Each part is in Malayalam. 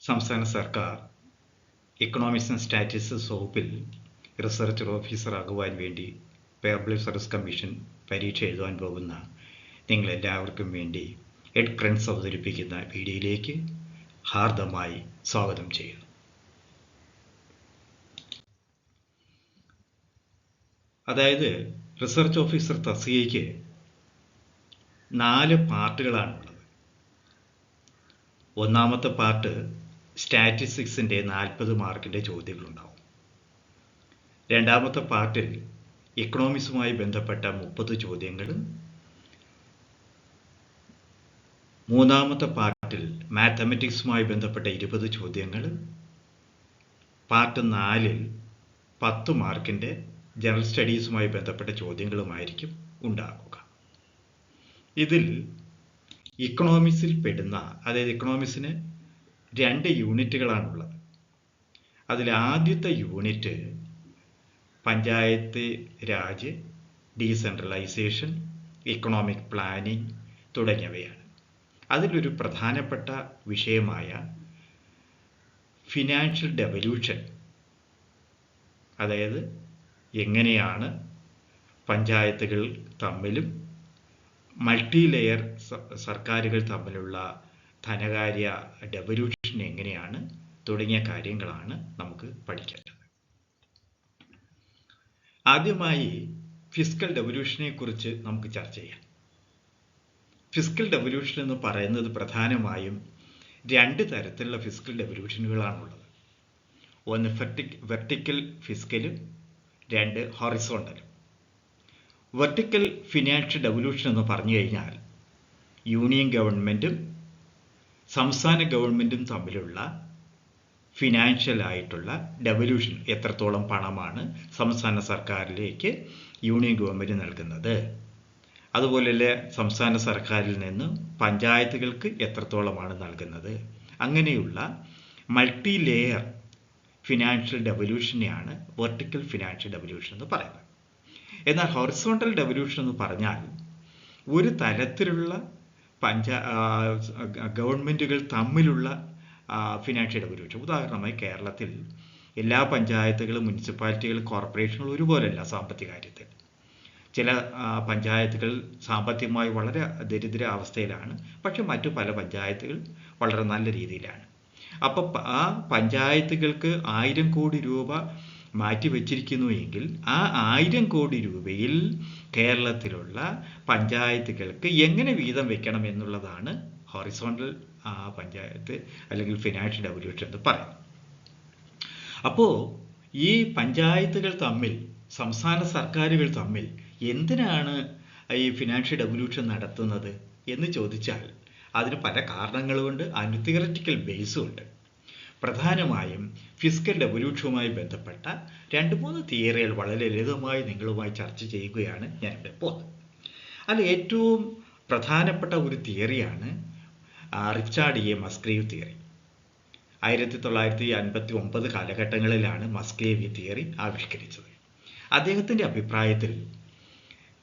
സംസ്ഥാന സർക്കാർ എക്കണോമിക്സ് ആൻഡ് സ്റ്റാറ്റിസ്റ്റിക്സ് വകുപ്പിൽ റിസർച്ച് ഓഫീസറാകുവാൻ വേണ്ടി പബ്ലിക് സർവീസ് കമ്മീഷൻ പരീക്ഷ എഴുതുവാൻ പോകുന്ന നിങ്ങളെല്ലാവർക്കും വേണ്ടി എഡ് ക്രൺസ് അവതരിപ്പിക്കുന്ന വീഡിയോയിലേക്ക് ഹാർദമായി സ്വാഗതം ചെയ്യുന്നു. അതായത് റിസർച്ച് ഓഫീസർ തസ്തികയ്ക്ക് 4 പാർട്ടുകളാണുള്ളത്. ഒന്നാമത്തെ പാർട്ട് സ്റ്റാറ്റിസ്റ്റിക്സിൻ്റെ 40 മാർക്കിൻ്റെ ചോദ്യങ്ങളുണ്ടാവും. രണ്ടാമത്തെ പാർട്ടിൽ എക്കണോമിക്സുമായി ബന്ധപ്പെട്ട 30 ചോദ്യങ്ങളും, മൂന്നാമത്തെ പാർട്ടിൽ മാത്തമാറ്റിക്സുമായി ബന്ധപ്പെട്ട 20 ചോദ്യങ്ങൾ, പാർട്ട് 4-ൽ 10 മാർക്കിൻ്റെ ജനറൽ സ്റ്റഡീസുമായി ബന്ധപ്പെട്ട ചോദ്യങ്ങളുമായിരിക്കും ഉണ്ടാകുക. ഇതിൽ ഇക്കണോമിക്സിൽ പെടുന്ന, അതായത് ഇക്കണോമിക്സിന് 2 യൂണിറ്റുകളാണുള്ളത്. അതിൽ ആദ്യത്തെ unit panchayat Raj, decentralisation, economic planning തുടങ്ങിയവയാണ്. അതിലൊരു പ്രധാനപ്പെട്ട വിഷയമായ ഫിനാൻഷ്യൽ ഡെവല്യൂഷൻ, അതായത് എങ്ങനെയാണ് പഞ്ചായത്തുകൾ തമ്മിലും മൾട്ടി ലെയർ സർക്കാരുകൾ തമ്മിലുള്ള ധനകാര്യ ഡെവല്യൂഷൻ എങ്ങനെയാണ് തുടങ്ങിയ കാര്യങ്ങളാണ് നമുക്ക് പഠിക്കേണ്ടത്. ആദ്യമായി ഫിസ്ക്കൽ ഡെവല്യൂഷനെ കുറിച്ച് നമുക്ക് ചർച്ച ചെയ്യാം. ഫിസ്ക്കൽ ഡെവല്യൂഷൻ എന്ന് പറയുന്നത് പ്രധാനമായും 2 തരത്തിലുള്ള ഫിസ്ക്കൽ ഡെവല്യൂഷനുകളാണുള്ളത്. ഒന്ന് വെർട്ടിക്കൽ ഫിസ്ക്കലും 2 ഹൊറിസോണ്ടലും. വെർട്ടിക്കൽ ഫിനാൻഷ്യൽ ഡെവല്യൂഷൻ എന്ന് പറഞ്ഞു കഴിഞ്ഞാൽ യൂണിയൻ ഗവൺമെൻറ്റും സംസ്ഥാന ഗവൺമെൻറ്റും തമ്മിലുള്ള ഫിനാൻഷ്യൽ ആയിട്ടുള്ള ഡെവല്യൂഷൻ, എത്രത്തോളം പണമാണ് സംസ്ഥാന സർക്കാരിലേക്ക് യൂണിയൻ ഗവൺമെൻറ് നൽകുന്നത്, അതുപോലെ സംസ്ഥാന സർക്കാരിൽ നിന്ന് പഞ്ചായത്തുകൾക്ക് എത്രത്തോളമാണ് നൽകുന്നത്, അങ്ങനെയുള്ള മൾട്ടി ലെയർ ഫിനാൻഷ്യൽ ഡെവല്യൂഷനെയാണ് വെർട്ടിക്കൽ ഫിനാൻഷ്യൽ ഡെവല്യൂഷൻ എന്ന് പറയുന്നത്. എന്നാൽ ഹൊറിസോണ്ടൽ ഡെവല്യൂഷൻ എന്ന് പറഞ്ഞാൽ ഒരു തരത്തിലുള്ള ഗവൺമെൻറ്റുകൾ തമ്മിലുള്ള ഫിനാൻഷ്യൽ ഡെവല്യൂഷൻ. ഉദാഹരണമായി കേരളത്തിൽ എല്ലാ പഞ്ചായത്തുകളും, മുനിസിപ്പാലിറ്റികളും, കോർപ്പറേഷനുകളും ഒരുപോലെയല്ല സാമ്പത്തിക കാര്യത്തിൽ. ചില പഞ്ചായത്തുകൾ സാമ്പത്തികമായി വളരെ ദരിദ്ര അവസ്ഥയിലാണ്, പക്ഷെ മറ്റു പല പഞ്ചായത്തുകൾ വളരെ നല്ല രീതിയിലാണ്. അപ്പോൾ ആ പഞ്ചായത്തുകൾക്ക് 1000 കോടി രൂപ മാറ്റിവെച്ചിരിക്കുന്നു എങ്കിൽ ആ 1000 കോടി രൂപയിൽ കേരളത്തിലുള്ള പഞ്ചായത്തുകൾക്ക് എങ്ങനെ വീതം വെക്കണം എന്നുള്ളതാണ് ഹൊറിസോണ്ടൽ പഞ്ചായത്ത് അല്ലെങ്കിൽ ഫിനാൻഷ്യൽ ഡെവല്യൂഷൻ എന്ന് പറയുന്നത്. അപ്പോൾ ഈ പഞ്ചായത്തുകൾ തമ്മിൽ, സംസ്ഥാന സർക്കാരുകൾ തമ്മിൽ എന്തിനാണ് ഈ ഫിനാൻഷ്യൽ ഡെവല്യൂഷൻ നടത്തുന്നത് എന്ന് ചോദിച്ചാൽ അതിന് പല കാരണങ്ങളുമുണ്ട്, അതിന് തിയററ്റിക്കൽ ബേസും ഉണ്ട്. പ്രധാനമായും ഫിസ്ക്കൽ ഡെവല്യൂഷനുമായി ബന്ധപ്പെട്ട 2-3 തിയറികൾ വളരെ ലളിതമായി നിങ്ങളുമായി ചർച്ച ചെയ്യുകയാണ് ഞാനിവിടെ പോകുന്നത്. അതിൽ ഏറ്റവും പ്രധാനപ്പെട്ട ഒരു തിയറിയാണ് റിച്ചാർഡ് എ മസ്ഗ്രേവ് തിയറി. 1959 കാലഘട്ടങ്ങളിലാണ് മസ്ഗ്രേവ് ഈ തിയറി ആവിഷ്കരിച്ചത്. അദ്ദേഹത്തിൻ്റെ അഭിപ്രായത്തിൽ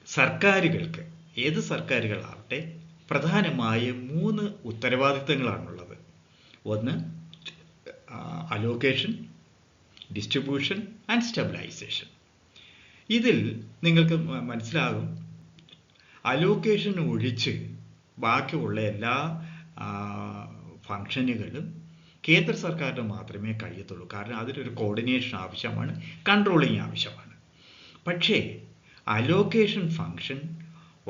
സർക്കാരുകൾക്ക്, ഏത് സർക്കാരുകളാവട്ടെ, പ്രധാനമായും 3 ഉത്തരവാദിത്തങ്ങളാണുള്ളത്. ഒന്ന് അലോക്കേഷൻ, ഡിസ്ട്രിബ്യൂഷൻ ആൻഡ് സ്റ്റെബിലൈസേഷൻ. ഇതിൽ നിങ്ങൾക്ക് മനസ്സിലാകും, അലോക്കേഷൻ ഒഴിച്ച് ബാക്കിയുള്ള എല്ലാ ഫങ്ഷനുകളും കേന്ദ്ര സർക്കാരിന് മാത്രമേ കഴിയത്തുള്ളൂ. കാരണം അതിലൊരു കോർഡിനേഷൻ ആവശ്യമാണ്, കൺട്രോളിങ് ആവശ്യമാണ്. പക്ഷേ അലോക്കേഷൻ ഫങ്ഷൻ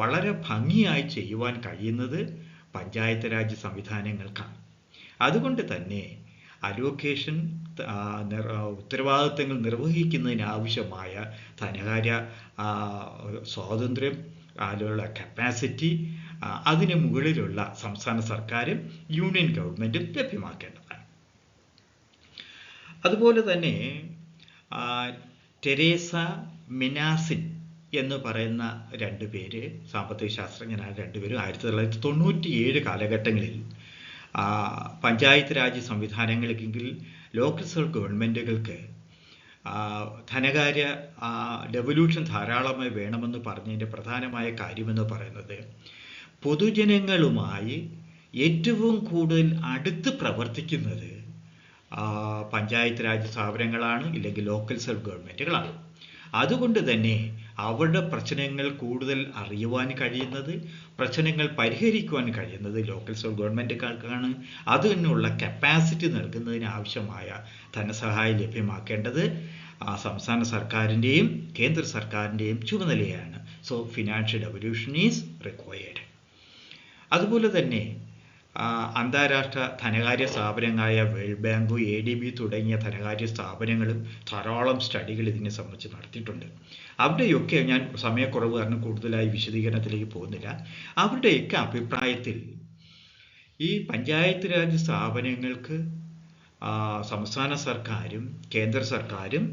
വളരെ ഭംഗിയായി ചെയ്യുവാൻ കഴിയുന്നത് പഞ്ചായത്ത് രാജ് സംവിധാനങ്ങൾക്കാണ്. അതുകൊണ്ട് തന്നെ അലോക്കേഷൻ ഉത്തരവാദിത്തങ്ങൾ നിർവഹിക്കുന്നതിനാവശ്യമായ ധനകാര്യ സ്വാതന്ത്ര്യം, അതിലുള്ള കപ്പാസിറ്റി അതിന് മുകളിലുള്ള സംസ്ഥാന സർക്കാരും യൂണിയൻ ഗവൺമെൻറ്റും ലഭ്യമാക്കേണ്ടതാണ്. അതുപോലെ തന്നെ ടെരേസ മിനാസിൻ എന്ന് പറയുന്ന 2 പേര്, സാമ്പത്തിക ശാസ്ത്രജ്ഞനായ 2 പേരും 1997 കാലഘട്ടങ്ങളിൽ പഞ്ചായത്ത് രാജ് സംവിധാനങ്ങൾക്കെങ്കിൽ ലോക്കൽ ഗവൺമെൻറ്റുകൾക്ക് ധനകാര്യ ഡെവല്യൂഷൻ ധാരാളമായി വേണമെന്ന് പറഞ്ഞതിൻ്റെ പ്രധാനമായ കാര്യമെന്ന് പറയുന്നത് പൊതുജനങ്ങളുമായി ഏറ്റവും കൂടുതൽ അടുത്ത് പ്രവർത്തിക്കുന്നത് പഞ്ചായത്ത് രാജ് സ്ഥാപനങ്ങളാണ്, ഇല്ലെങ്കിൽ ലോക്കൽ സെൽഫ് ഗവൺമെൻറ്റുകളാണ്. അതുകൊണ്ട് തന്നെ അവരുടെ പ്രശ്നങ്ങൾ കൂടുതൽ അറിയുവാൻ കഴിയുന്നത്, പ്രശ്നങ്ങൾ പരിഹരിക്കുവാൻ കഴിയുന്നത് ലോക്കൽ സെൽഫ് ഗവൺമെൻറ്റുകൾക്കാണ്. അതിനുള്ള കപ്പാസിറ്റി നൽകുന്നതിന് ആവശ്യമായ ധനസഹായം ലഭ്യമാക്കേണ്ടത് സംസ്ഥാന സർക്കാരിൻ്റെയും കേന്ദ്ര സർക്കാരിൻ്റെയും ചുമതലയാണ്. So financial evolution is required. അതുപോലെ തന്നെ അന്താരാഷ്ട്ര ധനകാര്യ സ്ഥാപനങ്ങളായ വേൾഡ് ബാങ്ക്, ADB തുടങ്ങിയ ധനകാര്യ സ്ഥാപനങ്ങളും ധാരാളം സ്റ്റഡികൾ ഇതിനെ സംബന്ധിച്ച് നടത്തിയിട്ടുണ്ട്. അവിടെയൊക്കെ ഞാൻ സമയക്കുറവ് കാരണം കൂടുതലായി വിശദീകരണത്തിലേക്ക് പോകുന്നില്ല. അവരുടെയൊക്കെ അഭിപ്രായത്തിൽ ഈ പഞ്ചായത്ത് രാജ് സ്ഥാപനങ്ങൾക്ക് സംസ്ഥാന സർക്കാരും കേന്ദ്ര സർക്കാരും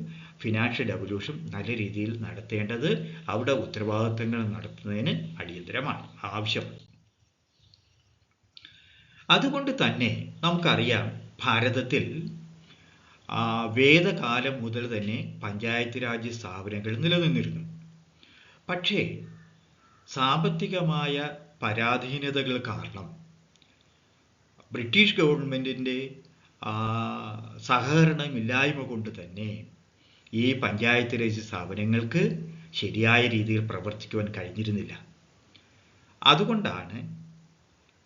ഫിനാൻഷ്യൽ എവല്യൂഷൻ നല്ല രീതിയിൽ നടത്തേണ്ടത് അവിടെ ഉത്തരവാദിത്തങ്ങൾ നടത്തുന്നതിന് അടിയന്തരമാണ് ആവശ്യം. അതുകൊണ്ട് തന്നെ നമുക്കറിയാം, ഭാരതത്തിൽ വേദകാലം മുതൽ തന്നെ പഞ്ചായത്ത് രാജ് സ്ഥാപനങ്ങൾ നിലനിന്നിരുന്നു. പക്ഷേ സാമ്പത്തികമായ പരാധീനതകൾ കാരണം ബ്രിട്ടീഷ് ഗവൺമെൻറ്റിൻ്റെ സഹകരണമില്ലായ്മ കൊണ്ട് തന്നെ ഈ പഞ്ചായത്ത് രാജ് സ്ഥാപനങ്ങൾക്ക് ശരിയായ രീതിയിൽ പ്രവർത്തിക്കുവാൻ കഴിഞ്ഞിരുന്നില്ല. അതുകൊണ്ടാണ്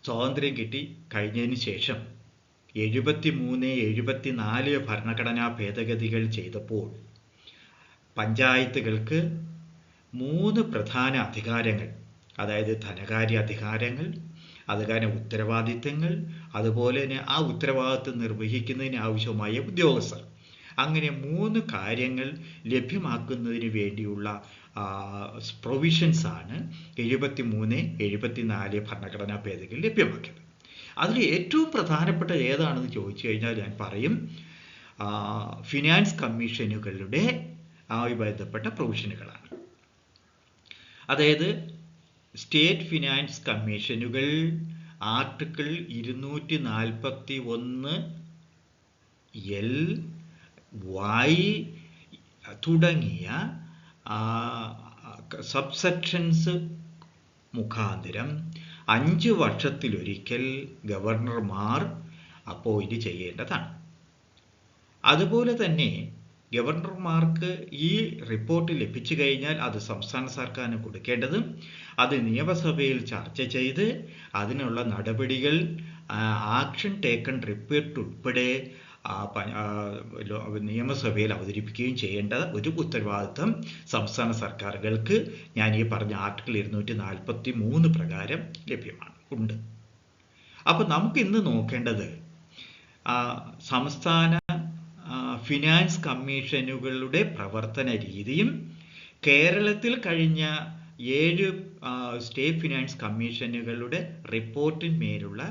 സ്വാതന്ത്ര്യം കിട്ടി കഴിഞ്ഞതിന് ശേഷം 73, 74 ഭരണഘടനാ ഭേദഗതികൾ ചെയ്തപ്പോൾ പഞ്ചായത്തുകൾക്ക് 3 പ്രധാന അധികാരങ്ങൾ, അതായത് ധനകാര്യ അധികാരങ്ങൾ, അധികാര ഉത്തരവാദിത്തങ്ങൾ, അതുപോലെ തന്നെ ആ ഉത്തരവാദിത്തം നിർവഹിക്കുന്നതിന് ആവശ്യമായ ഉദ്യോഗസ്ഥർ, അങ്ങനെ 3 കാര്യങ്ങൾ ലഭ്യമാക്കുന്നതിന് വേണ്ടിയുള്ള പ്രൊവിഷൻസ് ആണ് 73, 74 ഭരണഘടനാ ഭേദഗതി ലഭ്യമാക്കിയത്. അതിൽ ഏറ്റവും പ്രധാനപ്പെട്ട ഏതാണെന്ന് ചോദിച്ചു കഴിഞ്ഞാൽ ഞാൻ പറയും ഫിനാൻസ് കമ്മീഷനുകളുടെ ബന്ധപ്പെട്ട പ്രൊവിഷനുകളാണ്. അതായത് സ്റ്റേറ്റ് ഫിനാൻസ് കമ്മീഷനുകൾ ആർട്ടിക്കിൾ 241L, Y തുടങ്ങിയ സബ്സെക്ഷൻസ് മുഖാന്തരം 5 വർഷത്തിലൊരിക്കൽ ഗവർണർമാർ അപ്പോയിന്റ് ചെയ്യേണ്ടതാണ്. അതുപോലെ തന്നെ ഗവർണർമാർക്ക് ഈ റിപ്പോർട്ട് ലഭിച്ചു കഴിഞ്ഞാൽ അത് സംസ്ഥാന സർക്കാരിന് കൊടുക്കേണ്ടതും അത് നിയമസഭയിൽ ചർച്ച ചെയ്ത് അതിനുള്ള നടപടികൾ ആക്ഷൻ ടേക്കൺ റിപ്പോർട്ട് ഉൾപ്പെടെ നിയമസഭയിൽ അവതരിപ്പിക്കുകയും ചെയ്യേണ്ട ഒരു ഉത്തരവാദിത്വം സംസ്ഥാന സർക്കാരുകൾക്ക് ഞാൻ ഈ പറഞ്ഞ ആർട്ടിക്കിൾ 243 പ്രകാരം ഉണ്ട്. അപ്പോൾ നമുക്ക് ഇന്ന് നോക്കേണ്ടത് സംസ്ഥാന ഫിനാൻസ് കമ്മീഷനുകളുടെ പ്രവർത്തന രീതിയും കേരളത്തിൽ കഴിഞ്ഞ 7 സ്റ്റേറ്റ് ഫിനാൻസ് കമ്മീഷനുകളുടെ റിപ്പോർട്ടിന്മേലുള്ള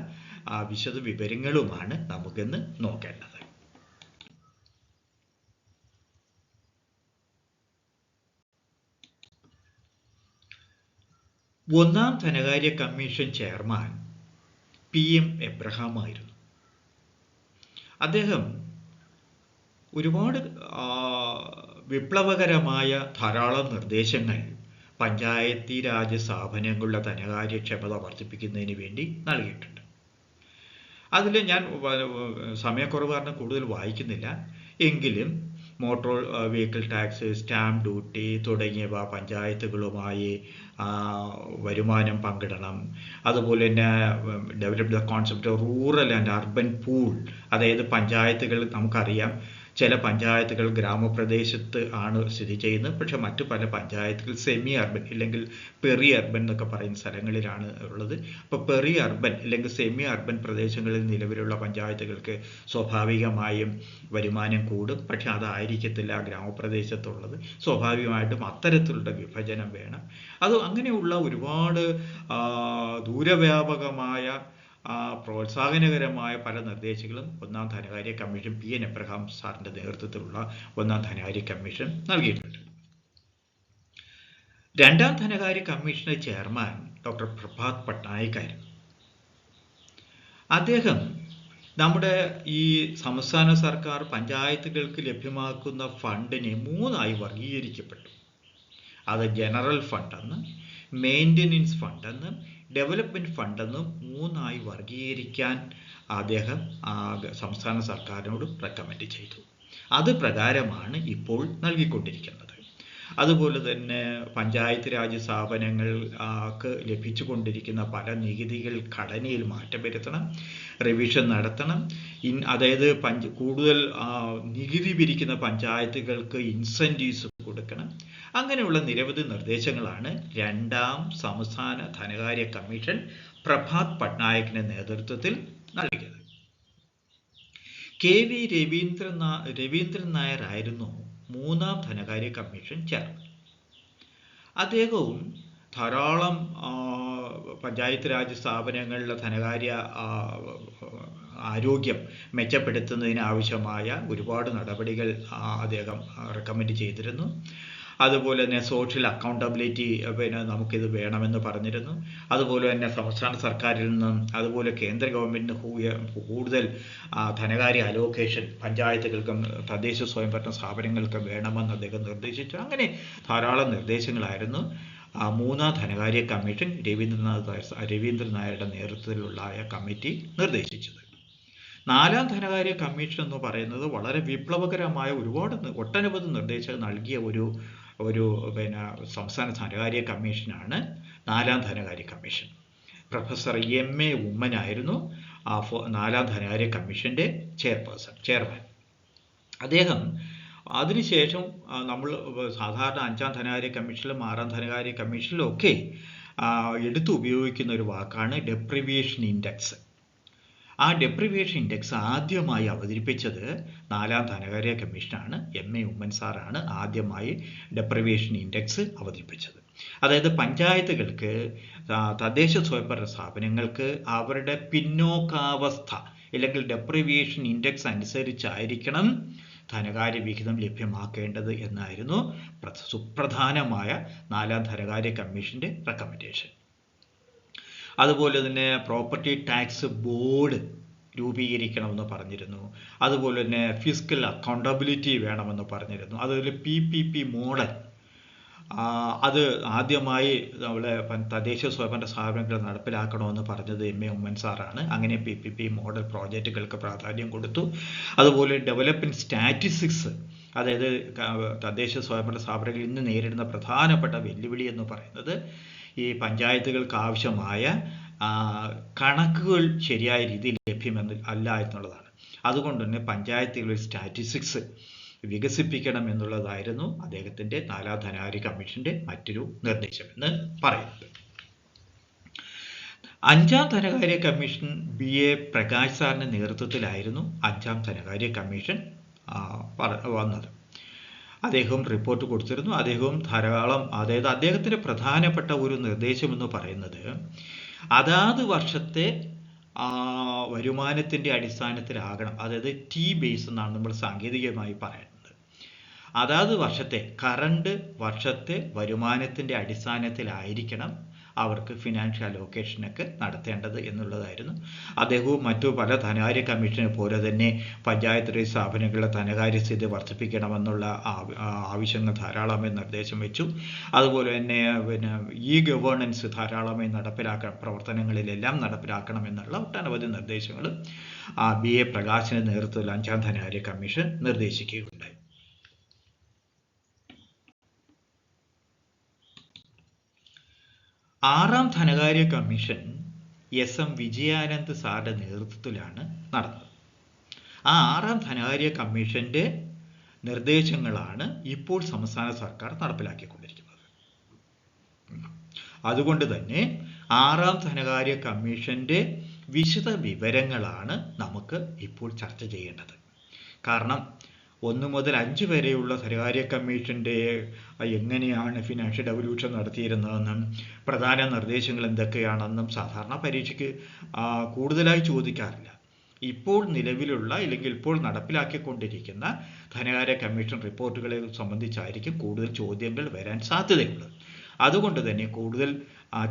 വിശദ വിവരങ്ങളുമാണ് നമുക്കിന്ന് നോക്കേണ്ടത്. ഒന്നാം ധനകാര്യ കമ്മീഷൻ ചെയർമാൻ PM എബ്രഹാം ആയിരുന്നു. അദ്ദേഹം ഒരുപാട് വിപ്ലവകരമായ ധാരാളം നിർദ്ദേശങ്ങൾ പഞ്ചായത്തി രാജ് സ്ഥാപനങ്ങളുടെ ധനകാര്യക്ഷമത വർദ്ധിപ്പിക്കുന്നതിന് വേണ്ടി നൽകിയിട്ടുണ്ട്. അതിൽ ഞാൻ സമയക്കുറവ് കാരണം കൂടുതൽ വായിക്കുന്നില്ല. എങ്കിലും motor vehicle tax, stamp duty തുടങ്ങിയവ പഞ്ചായത്തുകളുമായി വരുമാനം പങ്കിടണം. അതുപോലെ തന്നെ develop the concept of rural and urban pool, അതായത് പഞ്ചായത്തുകൾ നമുക്കറിയാം ചില പഞ്ചായത്തുകൾ ഗ്രാമപ്രദേശത്ത് ആണ് സ്ഥിതി ചെയ്യുന്നത്, പക്ഷെ മറ്റു പല പഞ്ചായത്തുകൾ സെമി അർബൻ ഇല്ലെങ്കിൽ പെറി അർബൻ എന്നൊക്കെ പറയുന്ന സ്ഥലങ്ങളിലാണ് ഉള്ളത്. അപ്പോൾ പെറി അർബൻ അല്ലെങ്കിൽ സെമി അർബൻ പ്രദേശങ്ങളിൽ നിലവിലുള്ള പഞ്ചായത്തുകൾക്ക് സ്വാഭാവികമായും വരുമാനം കൂടും, പക്ഷെ അതായിരിക്കത്തില്ല ഗ്രാമപ്രദേശത്തുള്ളത്. സ്വാഭാവികമായിട്ടും അത്തരത്തിലുള്ള വിഭജനം വേണം. അത് അങ്ങനെയുള്ള ഒരുപാട് ദൂരവ്യാപകമായ പ്രോത്സാഹനകരമായ പല നിർദ്ദേശങ്ങളും ഒന്നാം ധനകാര്യ കമ്മീഷൻ PM എബ്രഹാം സാറിൻ്റെ നേതൃത്വത്തിലുള്ള ഒന്നാം ധനകാര്യ കമ്മീഷൻ നൽകിയിട്ടുണ്ട്. രണ്ടാം ധനകാര്യ കമ്മീഷന്റെ ചെയർമാൻ ഡോക്ടർ പ്രഭാത് പട്നായിക് ആയിരുന്നു. അദ്ദേഹം നമ്മുടെ ഈ സംസ്ഥാന സർക്കാർ പഞ്ചായത്തുകൾക്ക് ലഭ്യമാക്കുന്ന ഫണ്ടിനെ 3 വർഗീകരിക്കപ്പെട്ടു. അത് ജനറൽ ഫണ്ടെന്ന്, മെയിൻ്റനൻസ് ഫണ്ടെന്ന്, ഡെവലപ്മെൻറ്റ് ഫണ്ടെന്ന് 3 വർഗീകരിക്കാൻ അദ്ദേഹം സംസ്ഥാന സർക്കാരിനോട് റെക്കമെൻഡ് ചെയ്തു. അത് പ്രകാരമാണ് ഇപ്പോൾ നൽകിക്കൊണ്ടിരിക്കുന്നത്. അതുപോലെ തന്നെ പഞ്ചായത്ത് രാജ് സ്ഥാപനങ്ങൾക്ക് ലഭിച്ചുകൊണ്ടിരിക്കുന്ന പല നികുതികൾ ഘടനയിൽ മാറ്റം വരുത്തണം, റിവിഷൻ നടത്തണം. അതായത് കൂടുതൽ നികുതി പിരിക്കുന്ന പഞ്ചായത്തുകൾക്ക് ഇൻസെൻറ്റീവ്സ് കൊടുക്കണം. അങ്ങനെയുള്ള നിരവധി നിർദ്ദേശങ്ങളാണ് രണ്ടാം സംസ്ഥാന ധനകാര്യ കമ്മീഷൻ പ്രഭാത് പട്നായിക്കിന്റെ നേതൃത്വത്തിൽ നൽകിയത്. KV രവീന്ദ്രൻ നായർ ആയിരുന്നു മൂന്നാം ധനകാര്യ കമ്മീഷൻ ചെയർമാൻ. അദ്ദേഹവും ധാരാളം പഞ്ചായത്ത് രാജ് സ്ഥാപനങ്ങളിലെ ധനകാര്യ ആരോഗ്യം മെച്ചപ്പെടുത്തുന്നതിന് ആവശ്യമായ ഒരുപാട് നടപടികൾ അദ്ദേഹം റെക്കമെൻഡ് ചെയ്തിരുന്നു. അതുപോലെ തന്നെ സോഷ്യൽ അക്കൗണ്ടബിലിറ്റി നമുക്കിത് വേണമെന്ന് പറഞ്ഞിരുന്നു. അതുപോലെ തന്നെ സംസ്ഥാന സർക്കാരിൽ നിന്നും അതുപോലെ കേന്ദ്ര ഗവൺമെൻറ്റിന് കൂടുതൽ ധനകാര്യ അലോക്കേഷൻ പഞ്ചായത്തുകൾക്കും തദ്ദേശ സ്വയംഭരണ സ്ഥാപനങ്ങൾക്കും വേണമെന്ന് അദ്ദേഹം നിർദ്ദേശിച്ചു. അങ്ങനെ ധാരാളം നിർദ്ദേശങ്ങളായിരുന്നു മൂന്നാം ധനകാര്യ കമ്മീഷൻ രവീന്ദ്രൻ നായരുടെ നേതൃത്വത്തിലുള്ള കമ്മിറ്റി നിർദ്ദേശിച്ചത്. നാലാം ധനകാര്യ കമ്മീഷൻ എന്ന് പറയുന്നത് വളരെ വിപ്ലവകരമായ ഒട്ടനവധി നിർദ്ദേശങ്ങൾ നൽകിയ ഒരു സംസ്ഥാന ധനകാര്യ കമ്മീഷനാണ് നാലാം ധനകാര്യ കമ്മീഷൻ. പ്രൊഫസർ MA ഉമ്മനായിരുന്നു നാലാം ധനകാര്യ കമ്മീഷന്റെ ചെയർമാൻ. അദ്ദേഹം അതിനുശേഷം നമ്മൾ സാധാരണ അഞ്ചാം ധനകാര്യ കമ്മീഷനിലും ആറാം ധനകാര്യ കമ്മീഷനിലും ഒക്കെ എടുത്തു ഉപയോഗിക്കുന്ന ഒരു വാക്കാണ് ഡെപ്രിവിയേഷൻ ഇൻഡെക്സ്. ആ ഡെപ്രിവിയേഷൻ ഇൻഡെക്സ് ആദ്യമായി അവതരിപ്പിച്ചത് നാലാം ധനകാര്യ കമ്മീഷനാണ്. MA ഉമ്മൻ സാറാണ് ആദ്യമായി ഡെപ്രിവിയേഷൻ ഇൻഡെക്സ് അവതരിപ്പിച്ചത്. അതായത് പഞ്ചായത്തുകൾക്ക് തദ്ദേശ സ്വയംഭരണ സ്ഥാപനങ്ങൾക്ക് അവരുടെ പിന്നോക്കാവസ്ഥ അല്ലെങ്കിൽ ഡെപ്രിവിയേഷൻ ഇൻഡെക്സ് അനുസരിച്ചായിരിക്കണം ധനകാര്യ വിഹിതം ലഭ്യമാക്കേണ്ടത് എന്നായിരുന്നു സുപ്രധാനമായ നാലാം ധനകാര്യ കമ്മീഷന്റെ റെക്കമെൻഡേഷൻ. അതുപോലെ തന്നെ പ്രോപ്പർട്ടി ടാക്സ് ബോർഡ് രൂപീകരിക്കണമെന്ന് പറഞ്ഞിരുന്നു. അതുപോലെ തന്നെ ഫിസ്ക്കൽ അക്കൗണ്ടബിലിറ്റി വേണമെന്ന് പറഞ്ഞിരുന്നു. അതുപോലെ PPP മോഡൽ അത് ആദ്യമായി നമ്മളെ തദ്ദേശ സ്വയംഭരണ സ്ഥാപനങ്ങൾ നടപ്പിലാക്കണമെന്ന് പറഞ്ഞത് MA ഉമ്മൻ സാറാണ്. അങ്ങനെ PPP മോഡൽ പ്രോജക്റ്റുകൾക്ക് പ്രാധാന്യം കൊടുത്തു. അതുപോലെ ഡെവലപ്മെൻറ്റ് സ്റ്റാറ്റിസ്റ്റിക്സ്, അതായത് തദ്ദേശ സ്വയംഭരണ സ്ഥാപനങ്ങളിൽ ഇന്ന് നേരിടുന്ന പ്രധാനപ്പെട്ട വെല്ലുവിളി എന്ന് പറയുന്നത് ഈ പഞ്ചായത്തുകൾക്ക് ആവശ്യമായ കണക്കുകൾ ശരിയായ രീതിയിൽ ലഭ്യമല്ല എന്നുള്ളതാണ്. അതുകൊണ്ട് തന്നെ പഞ്ചായത്തുകളിൽ സ്റ്റാറ്റിസ്റ്റിക്സ് വികസിപ്പിക്കണം എന്നുള്ളതായിരുന്നു അദ്ദേഹത്തിൻ്റെ നാലാം ധനകാര്യ കമ്മീഷന്റെ മറ്റൊരു നിർദ്ദേശം എന്ന് പറയുന്നത്. അഞ്ചാം ധനകാര്യ കമ്മീഷൻ BA പ്രകാശ് സാറിന്റെ നേതൃത്വത്തിലായിരുന്നു അഞ്ചാം ധനകാര്യ കമ്മീഷൻ വന്നത്. അദ്ദേഹം റിപ്പോർട്ട് കൊടുത്തിരുന്നു. അദ്ദേഹവും ധാരാളം, അതായത് അദ്ദേഹത്തിന്റെ പ്രധാനപ്പെട്ട ഒരു നിർദ്ദേശം എന്ന് പറയുന്നത് അതാത് വർഷത്തെ വരുമാനത്തിന്റെ അടിസ്ഥാനത്തിലാകണം. അതായത് T ബേസ് എന്നാണ് നമ്മൾ സാങ്കേതികമായി പറയുന്നത്. അതാത് വർഷത്തെ കറണ്ട് വർഷത്തെ വരുമാനത്തിന്റെ അടിസ്ഥാനത്തിലായിരിക്കണം അവർക്ക് ഫിനാൻഷ്യൽ അലോക്കേഷനൊക്കെ നടത്തേണ്ടത് എന്നുള്ളതായിരുന്നു. അദ്ദേഹവും മറ്റു പല ധനകാര്യ കമ്മീഷനെ പോലെ തന്നെ പഞ്ചായത്ത് രാജ് സ്ഥാപനങ്ങളുടെ ധനകാര്യ സ്ഥിതി വർദ്ധിപ്പിക്കണമെന്നുള്ള ആവശ്യങ്ങൾ ധാരാളമായി നിർദ്ദേശം വെച്ചു. അതുപോലെ തന്നെ ഗവേണൻസ് ധാരാളമായി പ്രവർത്തനങ്ങളിലെല്ലാം നടപ്പിലാക്കണം എന്നുള്ള ഒട്ടനവധി നിർദ്ദേശങ്ങൾ BA പ്രകാശിന്റെ നേതൃത്വത്തിൽ അഞ്ചാം ധനകാര്യ കമ്മീഷൻ നിർദ്ദേശിക്കുകയുണ്ടായി. ആറാം ധനകാര്യ കമ്മീഷൻ SM വിജയാനന്ദ് സാറിന്റെ നേതൃത്വത്തിലാണ് നടന്നത്. ആ ആറാം ധനകാര്യ കമ്മീഷന്റെ നിർദ്ദേശങ്ങളാണ് ഇപ്പോൾ സംസ്ഥാന സർക്കാർ നടപ്പിലാക്കിക്കൊണ്ടിരിക്കുന്നത്. അതുകൊണ്ട് തന്നെ ആറാം ധനകാര്യ കമ്മീഷന്റെ വിശദ വിവരങ്ങളാണ് നമുക്ക് ഇപ്പോൾ ചർച്ച ചെയ്യേണ്ടത്. കാരണം 1 മുതൽ 5 വരെയുള്ള ധനകാര്യ കമ്മീഷന്റെ എങ്ങനെയാണ് ഫിനാൻഷ്യൽ ഡെവല്യൂഷൻ നടത്തിയിരുന്നതെന്നും പ്രധാന നിർദ്ദേശങ്ങൾ എന്തൊക്കെയാണെന്നും സാധാരണ പരീക്ഷയ്ക്ക് കൂടുതലായി ചോദിക്കാറില്ല. ഇപ്പോൾ നിലവിലുള്ള അല്ലെങ്കിൽ ഇപ്പോൾ നടപ്പിലാക്കിക്കൊണ്ടിരിക്കുന്ന ധനകാര്യ കമ്മീഷൻ റിപ്പോർട്ടുകളെ സംബന്ധിച്ചായിരിക്കും കൂടുതൽ ചോദ്യങ്ങൾ വരാൻ സാധ്യതയുള്ളത്. അതുകൊണ്ട് തന്നെ കൂടുതൽ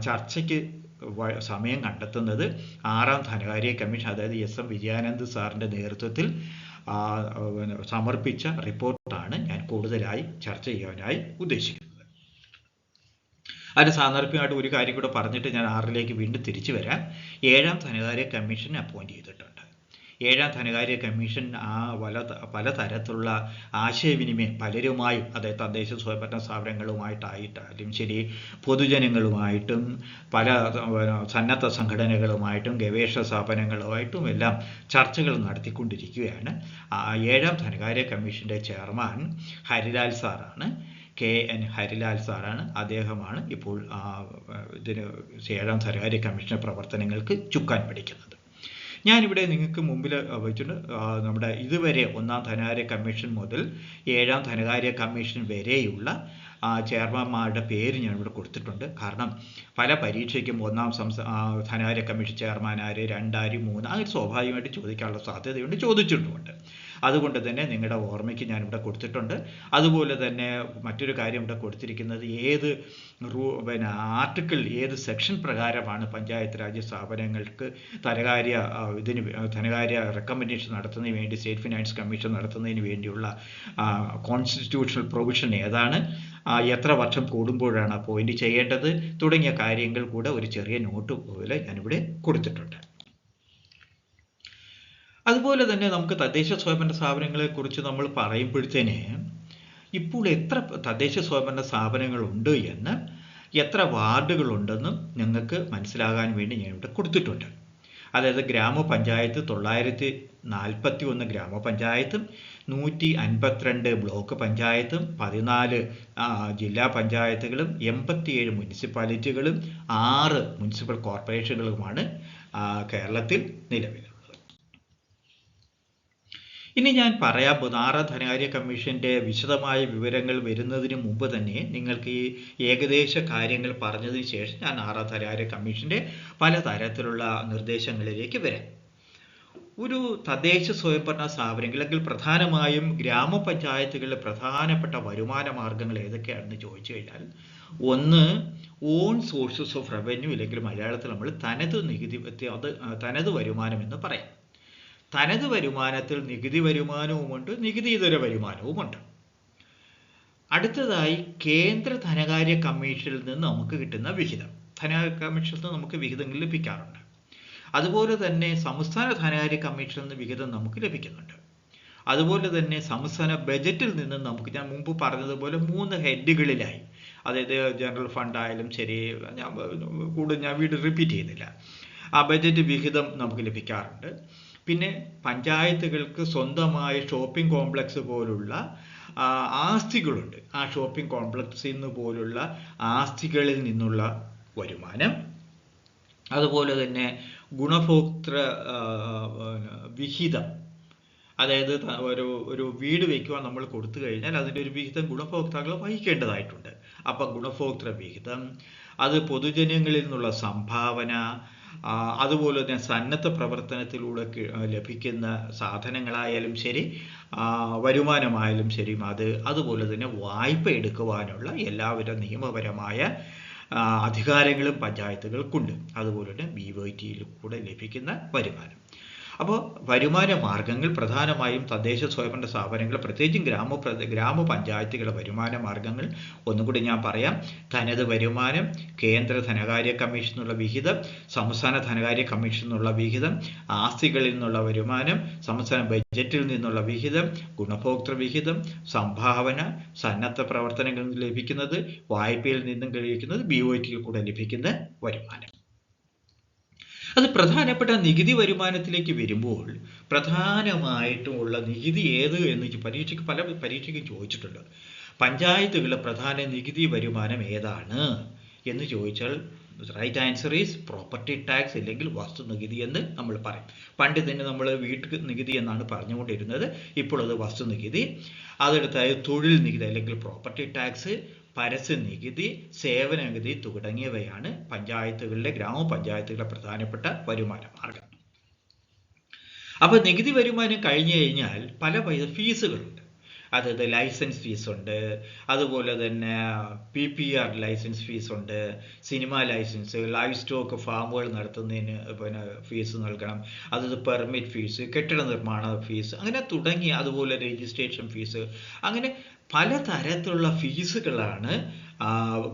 ചർച്ചയ്ക്ക് സമയം കണ്ടെത്തുന്നത് ആറാം ധനകാര്യ കമ്മീഷൻ, അതായത് SM വിജയാനന്ദ് സാറിന്റെ നേതൃത്വത്തിൽ സമർപ്പിച്ച റിപ്പോർട്ടാണ് ഞാൻ കൂടുതലായി ചർച്ച ചെയ്യാനായി ഉദ്ദേശിക്കുന്നത്. അതിന് സാന്ദർഭികമായിട്ട് ഒരു കാര്യം കൂടെ പറഞ്ഞിട്ട് ഞാൻ 6ലേക്ക് വീണ്ടും തിരിച്ചു വരാം. 7ാം ധനകാര്യ കമ്മീഷനെ അപ്പോയിന്റ് ചെയ്തിട്ടുണ്ട്. ഏഴാം ധനകാര്യ കമ്മീഷൻ പലതരത്തിലുള്ള ആശയവിനിമയം പലരുമായും, അതായത് തദ്ദേശ സ്വയംഭരണ സ്ഥാപനങ്ങളുമായിട്ടായിട്ടും ശരി, പൊതുജനങ്ങളുമായിട്ടും, പല സന്നദ്ധ സംഘടനകളുമായിട്ടും, ഗവേഷണ സ്ഥാപനങ്ങളുമായിട്ടും എല്ലാം ചർച്ചകൾ നടത്തിക്കൊണ്ടിരിക്കുകയാണ്. ഏഴാം ധനകാര്യ കമ്മീഷൻ്റെ ചെയർമാൻ ഹരിലാൽ സാറാണ്, KN ഹരിലാൽ സാറാണ്. അദ്ദേഹമാണ് ഇപ്പോൾ ഇതിന് ഏഴാം ധനകാര്യ കമ്മീഷന്റെ പ്രവർത്തനങ്ങൾക്ക് ചുക്കാൻ പിടിക്കുന്നത്. ഞാനിവിടെ നിങ്ങൾക്ക് മുമ്പിൽ വെച്ചിട്ട് നമ്മുടെ ഇതുവരെ ഒന്നാം ധനകാര്യ കമ്മീഷൻ മുതൽ ഏഴാം ധനകാര്യ കമ്മീഷൻ വരെയുള്ള ചെയർമാന്മാരുടെ പേര് ഞാനിവിടെ കൊടുത്തിട്ടുണ്ട്. കാരണം പല പരീക്ഷയ്ക്കും ഒന്നാം ധനകാര്യ കമ്മീഷൻ ചെയർമാൻ ആര്, 2 ആര്, 3 അങ്ങനെ സ്വാഭാവികമായിട്ട് ചോദിക്കാനുള്ള സാധ്യതയുണ്ട്, ചോദിച്ചിട്ടുമുണ്ട്. അതുകൊണ്ട് തന്നെ നിങ്ങളുടെ ഓർമ്മയ്ക്ക് ഞാനിവിടെ കൊടുത്തിട്ടുണ്ട്. അതുപോലെ തന്നെ മറ്റൊരു കാര്യം ഇവിടെ കൊടുത്തിരിക്കുന്നത് ഏത് ആർട്ടിക്കിൾ, ഏത് സെക്ഷൻ പ്രകാരമാണ് പഞ്ചായത്ത് രാജ് സ്ഥാപനങ്ങൾക്ക് ധനകാര്യ റെക്കമെൻഡേഷൻ നടത്തുന്നതിന് വേണ്ടി, സ്റ്റേറ്റ് ഫിനാൻസ് കമ്മീഷൻ നടത്തുന്നതിന് വേണ്ടിയുള്ള കോൺസ്റ്റിറ്റ്യൂഷണൽ പ്രൊവിഷൻ ഏതാണ്, എത്ര വർഷം കൂടുമ്പോഴാണ് അപ്പോയിന്റ് ചെയ്യേണ്ടത് തുടങ്ങിയ കാര്യങ്ങൾ കൂടെ ഒരു ചെറിയ നോട്ട് പോലെ ഞാനിവിടെ കൊടുത്തിട്ടുണ്ട്. അതുപോലെ തന്നെ നമുക്ക് തദ്ദേശ സ്വയംഭരണ സ്ഥാപനങ്ങളെ കുറിച്ച് നമ്മൾ പറയുമ്പോഴത്തേന് ഇപ്പോൾ എത്ര തദ്ദേശ സ്വയംഭരണ സ്ഥാപനങ്ങളുണ്ട് എന്ന്, എത്ര വാർഡുകളുണ്ടെന്നും നിങ്ങൾക്ക് മനസ്സിലാകാൻ വേണ്ടി ഞാൻ ഇവിടെ കൊടുത്തിട്ടുണ്ട്. അതായത് ഗ്രാമപഞ്ചായത്ത് 941 ഗ്രാമപഞ്ചായത്തും 152 ബ്ലോക്ക് പഞ്ചായത്തും 14 ജില്ലാ പഞ്ചായത്തുകളും 87 മുനിസിപ്പാലിറ്റികളും 6 മുനിസിപ്പൽ കോർപ്പറേഷനുകളുമാണ് കേരളത്തിൽ നിലവിൽ. ഇനി ഞാൻ പറയാൻ പോകുന്ന ആറാം ധനകാര്യ കമ്മീഷന്റെ വിശദമായ വിവരങ്ങൾ വരുന്നതിന് മുമ്പ് തന്നെ നിങ്ങൾക്ക് ഈ ഏകദേശ കാര്യങ്ങൾ പറഞ്ഞതിന് ശേഷം ഞാൻ ആറാം ധനകാര്യ കമ്മീഷന്റെ പലതരത്തിലുള്ള നിർദ്ദേശങ്ങളിലേക്ക് വരാം. ഒരു തദ്ദേശ സ്വയംഭരണ സ്ഥാപനങ്ങൾ അല്ലെങ്കിൽ പ്രധാനമായും ഗ്രാമപഞ്ചായത്തുകളിലെ പ്രധാനപ്പെട്ട വരുമാന മാർഗങ്ങൾ ഏതൊക്കെയാണെന്ന് ചോദിച്ചു കഴിഞ്ഞാൽ, ഒന്ന് ഓൺ സോഴ്സസ് ഓഫ് റവന്യൂ, അല്ലെങ്കിൽ മലയാളത്തിൽ നമ്മൾ തനത് നികുതി, തനത് വരുമാനം എന്ന് പറയാം. തനത് വരുമാനത്തിൽ നികുതി വരുമാനവുമുണ്ട്, നികുതിയിതര വരുമാനവുമുണ്ട്. അടുത്തതായി കേന്ദ്ര ധനകാര്യ കമ്മീഷനിൽ നിന്ന് നമുക്ക് കിട്ടുന്ന വിഹിതം. ധനകാര്യ കമ്മീഷനിൽ നിന്ന് നമുക്ക് വിഹിതങ്ങൾ ലഭിക്കാറുണ്ട്. അതുപോലെ തന്നെ സംസ്ഥാന ധനകാര്യ കമ്മീഷനിൽ നിന്ന് വിഹിതം നമുക്ക് ലഭിക്കുന്നുണ്ട്. അതുപോലെ തന്നെ സംസ്ഥാന ബജറ്റിൽ നിന്ന് നമുക്ക്, ഞാൻ മുമ്പ് പറഞ്ഞതുപോലെ 3 ഹെഡുകളിലായി, അതായത് ജനറൽ ഫണ്ട് ആയാലും ശരി, ഞാൻ വീണ്ടും റിപ്പീറ്റ് ചെയ്യുന്നില്ല, ആ ബജറ്റ് വിഹിതം നമുക്ക് ലഭിക്കാറുണ്ട്. പിന്നെ പഞ്ചായത്തുകൾക്ക് സ്വന്തമായ ഷോപ്പിംഗ് കോംപ്ലക്സ് പോലുള്ള ആസ്തികളുണ്ട്. ആ ഷോപ്പിംഗ് കോംപ്ലക്സിൽ നിന്ന് പോലുള്ള ആസ്തികളിൽ നിന്നുള്ള വരുമാനം. അതുപോലെ തന്നെ ഗുണഭോക്തൃ വിഹിതം, അതായത് ഒരു വീട് വയ്ക്കുവാൻ നമ്മൾ കൊടുത്തു കഴിഞ്ഞാൽ അതിൻ്റെ ഒരു വിഹിതം ഗുണഭോക്താക്കൾ വഹിക്കേണ്ടതായിട്ടുണ്ട്. അപ്പം ഗുണഭോക്തൃ വിഹിതം, അത് പൊതുജനങ്ങളിൽ നിന്നുള്ള സംഭാവന, അതുപോലെ തന്നെ സന്നദ്ധ പ്രവർത്തനത്തിലൂടെ ലഭിക്കുന്ന സാധനങ്ങളായാലും ശരി, വരുമാനമായാലും ശരി, അതുപോലെ തന്നെ വായ്പ എടുക്കുവാനുള്ള എല്ലാവിധ നിയമപരമായ അധികാരങ്ങളും പഞ്ചായത്തുകൾക്കുണ്ട്. അതുപോലെ തന്നെ BYTയിൽ കൂടെ ലഭിക്കുന്ന വരുമാനം. അപ്പോൾ വരുമാന മാർഗങ്ങൾ പ്രധാനമായും തദ്ദേശ സ്വയംഭരണ സ്ഥാപനങ്ങൾ, പ്രത്യേകിച്ചും ഗ്രാമപഞ്ചായത്തുകളുടെ വരുമാന മാർഗങ്ങൾ ഒന്നുകൂടി ഞാൻ പറയാം. തനത് വരുമാനം, കേന്ദ്ര ധനകാര്യ കമ്മീഷനുള്ള വിഹിതം, സംസ്ഥാന ധനകാര്യ കമ്മീഷനുള്ള വിഹിതം, ആസ്തികളിൽ നിന്നുള്ള വരുമാനം, സംസ്ഥാന ബജറ്റിൽ നിന്നുള്ള വിഹിതം, ഗുണഭോക്തൃ വിഹിതം, സംഭാവന, സന്നദ്ധ പ്രവർത്തനങ്ങളിൽ നിന്ന് ലഭിക്കുന്നത്, വായ്പയിൽ നിന്നും ലഭിക്കുന്നത്, BYTയിൽ കൂടെ ലഭിക്കുന്ന വരുമാനം. അത് പ്രധാനപ്പെട്ട നികുതി വരുമാനത്തിലേക്ക് വരുമ്പോൾ പ്രധാനമായിട്ടുമുള്ള നികുതി ഏത് എന്ന് പല പരീക്ഷയ്ക്കും ചോദിച്ചിട്ടുണ്ട്. പഞ്ചായത്തുകളുടെ പ്രധാന നികുതി വരുമാനം ഏതാണ് എന്ന് ചോദിച്ചാൽ right answer is property tax, അല്ലെങ്കിൽ വസ്തുനികുതി എന്ന് നമ്മൾ പറയും. പണ്ട് തന്നെ നമ്മൾ വീട്ടു നികുതി എന്നാണ് പറഞ്ഞുകൊണ്ടിരുന്നത്, ഇപ്പോൾ അത് വസ്തുനികുതി. അതെടുത്താൽ തൊഴിൽ നികുതി അല്ലെങ്കിൽ പ്രോപ്പർട്ടി ടാക്സ്, പരസ്യ നികുതി, സേവന നികുതി തുടങ്ങിയവയാണ് ഗ്രാമപഞ്ചായത്തുകളുടെ പ്രധാനപ്പെട്ട വരുമാന മാർഗം. അപ്പൊ നികുതി വരുമാനം കഴിഞ്ഞു കഴിഞ്ഞാൽ പല ഫീസുകളുണ്ട്. അതായത് ലൈസൻസ് ഫീസുണ്ട്, അതുപോലെ തന്നെ PPR ലൈസൻസ് ഫീസുണ്ട്, സിനിമ ലൈസൻസ്, ലൈവ് സ്റ്റോക്ക് ഫാമുകൾ നടത്തുന്നതിന് ഫീസ് നൽകണം, അതായത് പെർമിറ്റ് ഫീസ്, കെട്ടിട നിർമ്മാണ ഫീസ്, അങ്ങനെ തുടങ്ങി, അതുപോലെ രജിസ്ട്രേഷൻ ഫീസ്, അങ്ങനെ പലതരത്തിലുള്ള ഫീസുകളാണ്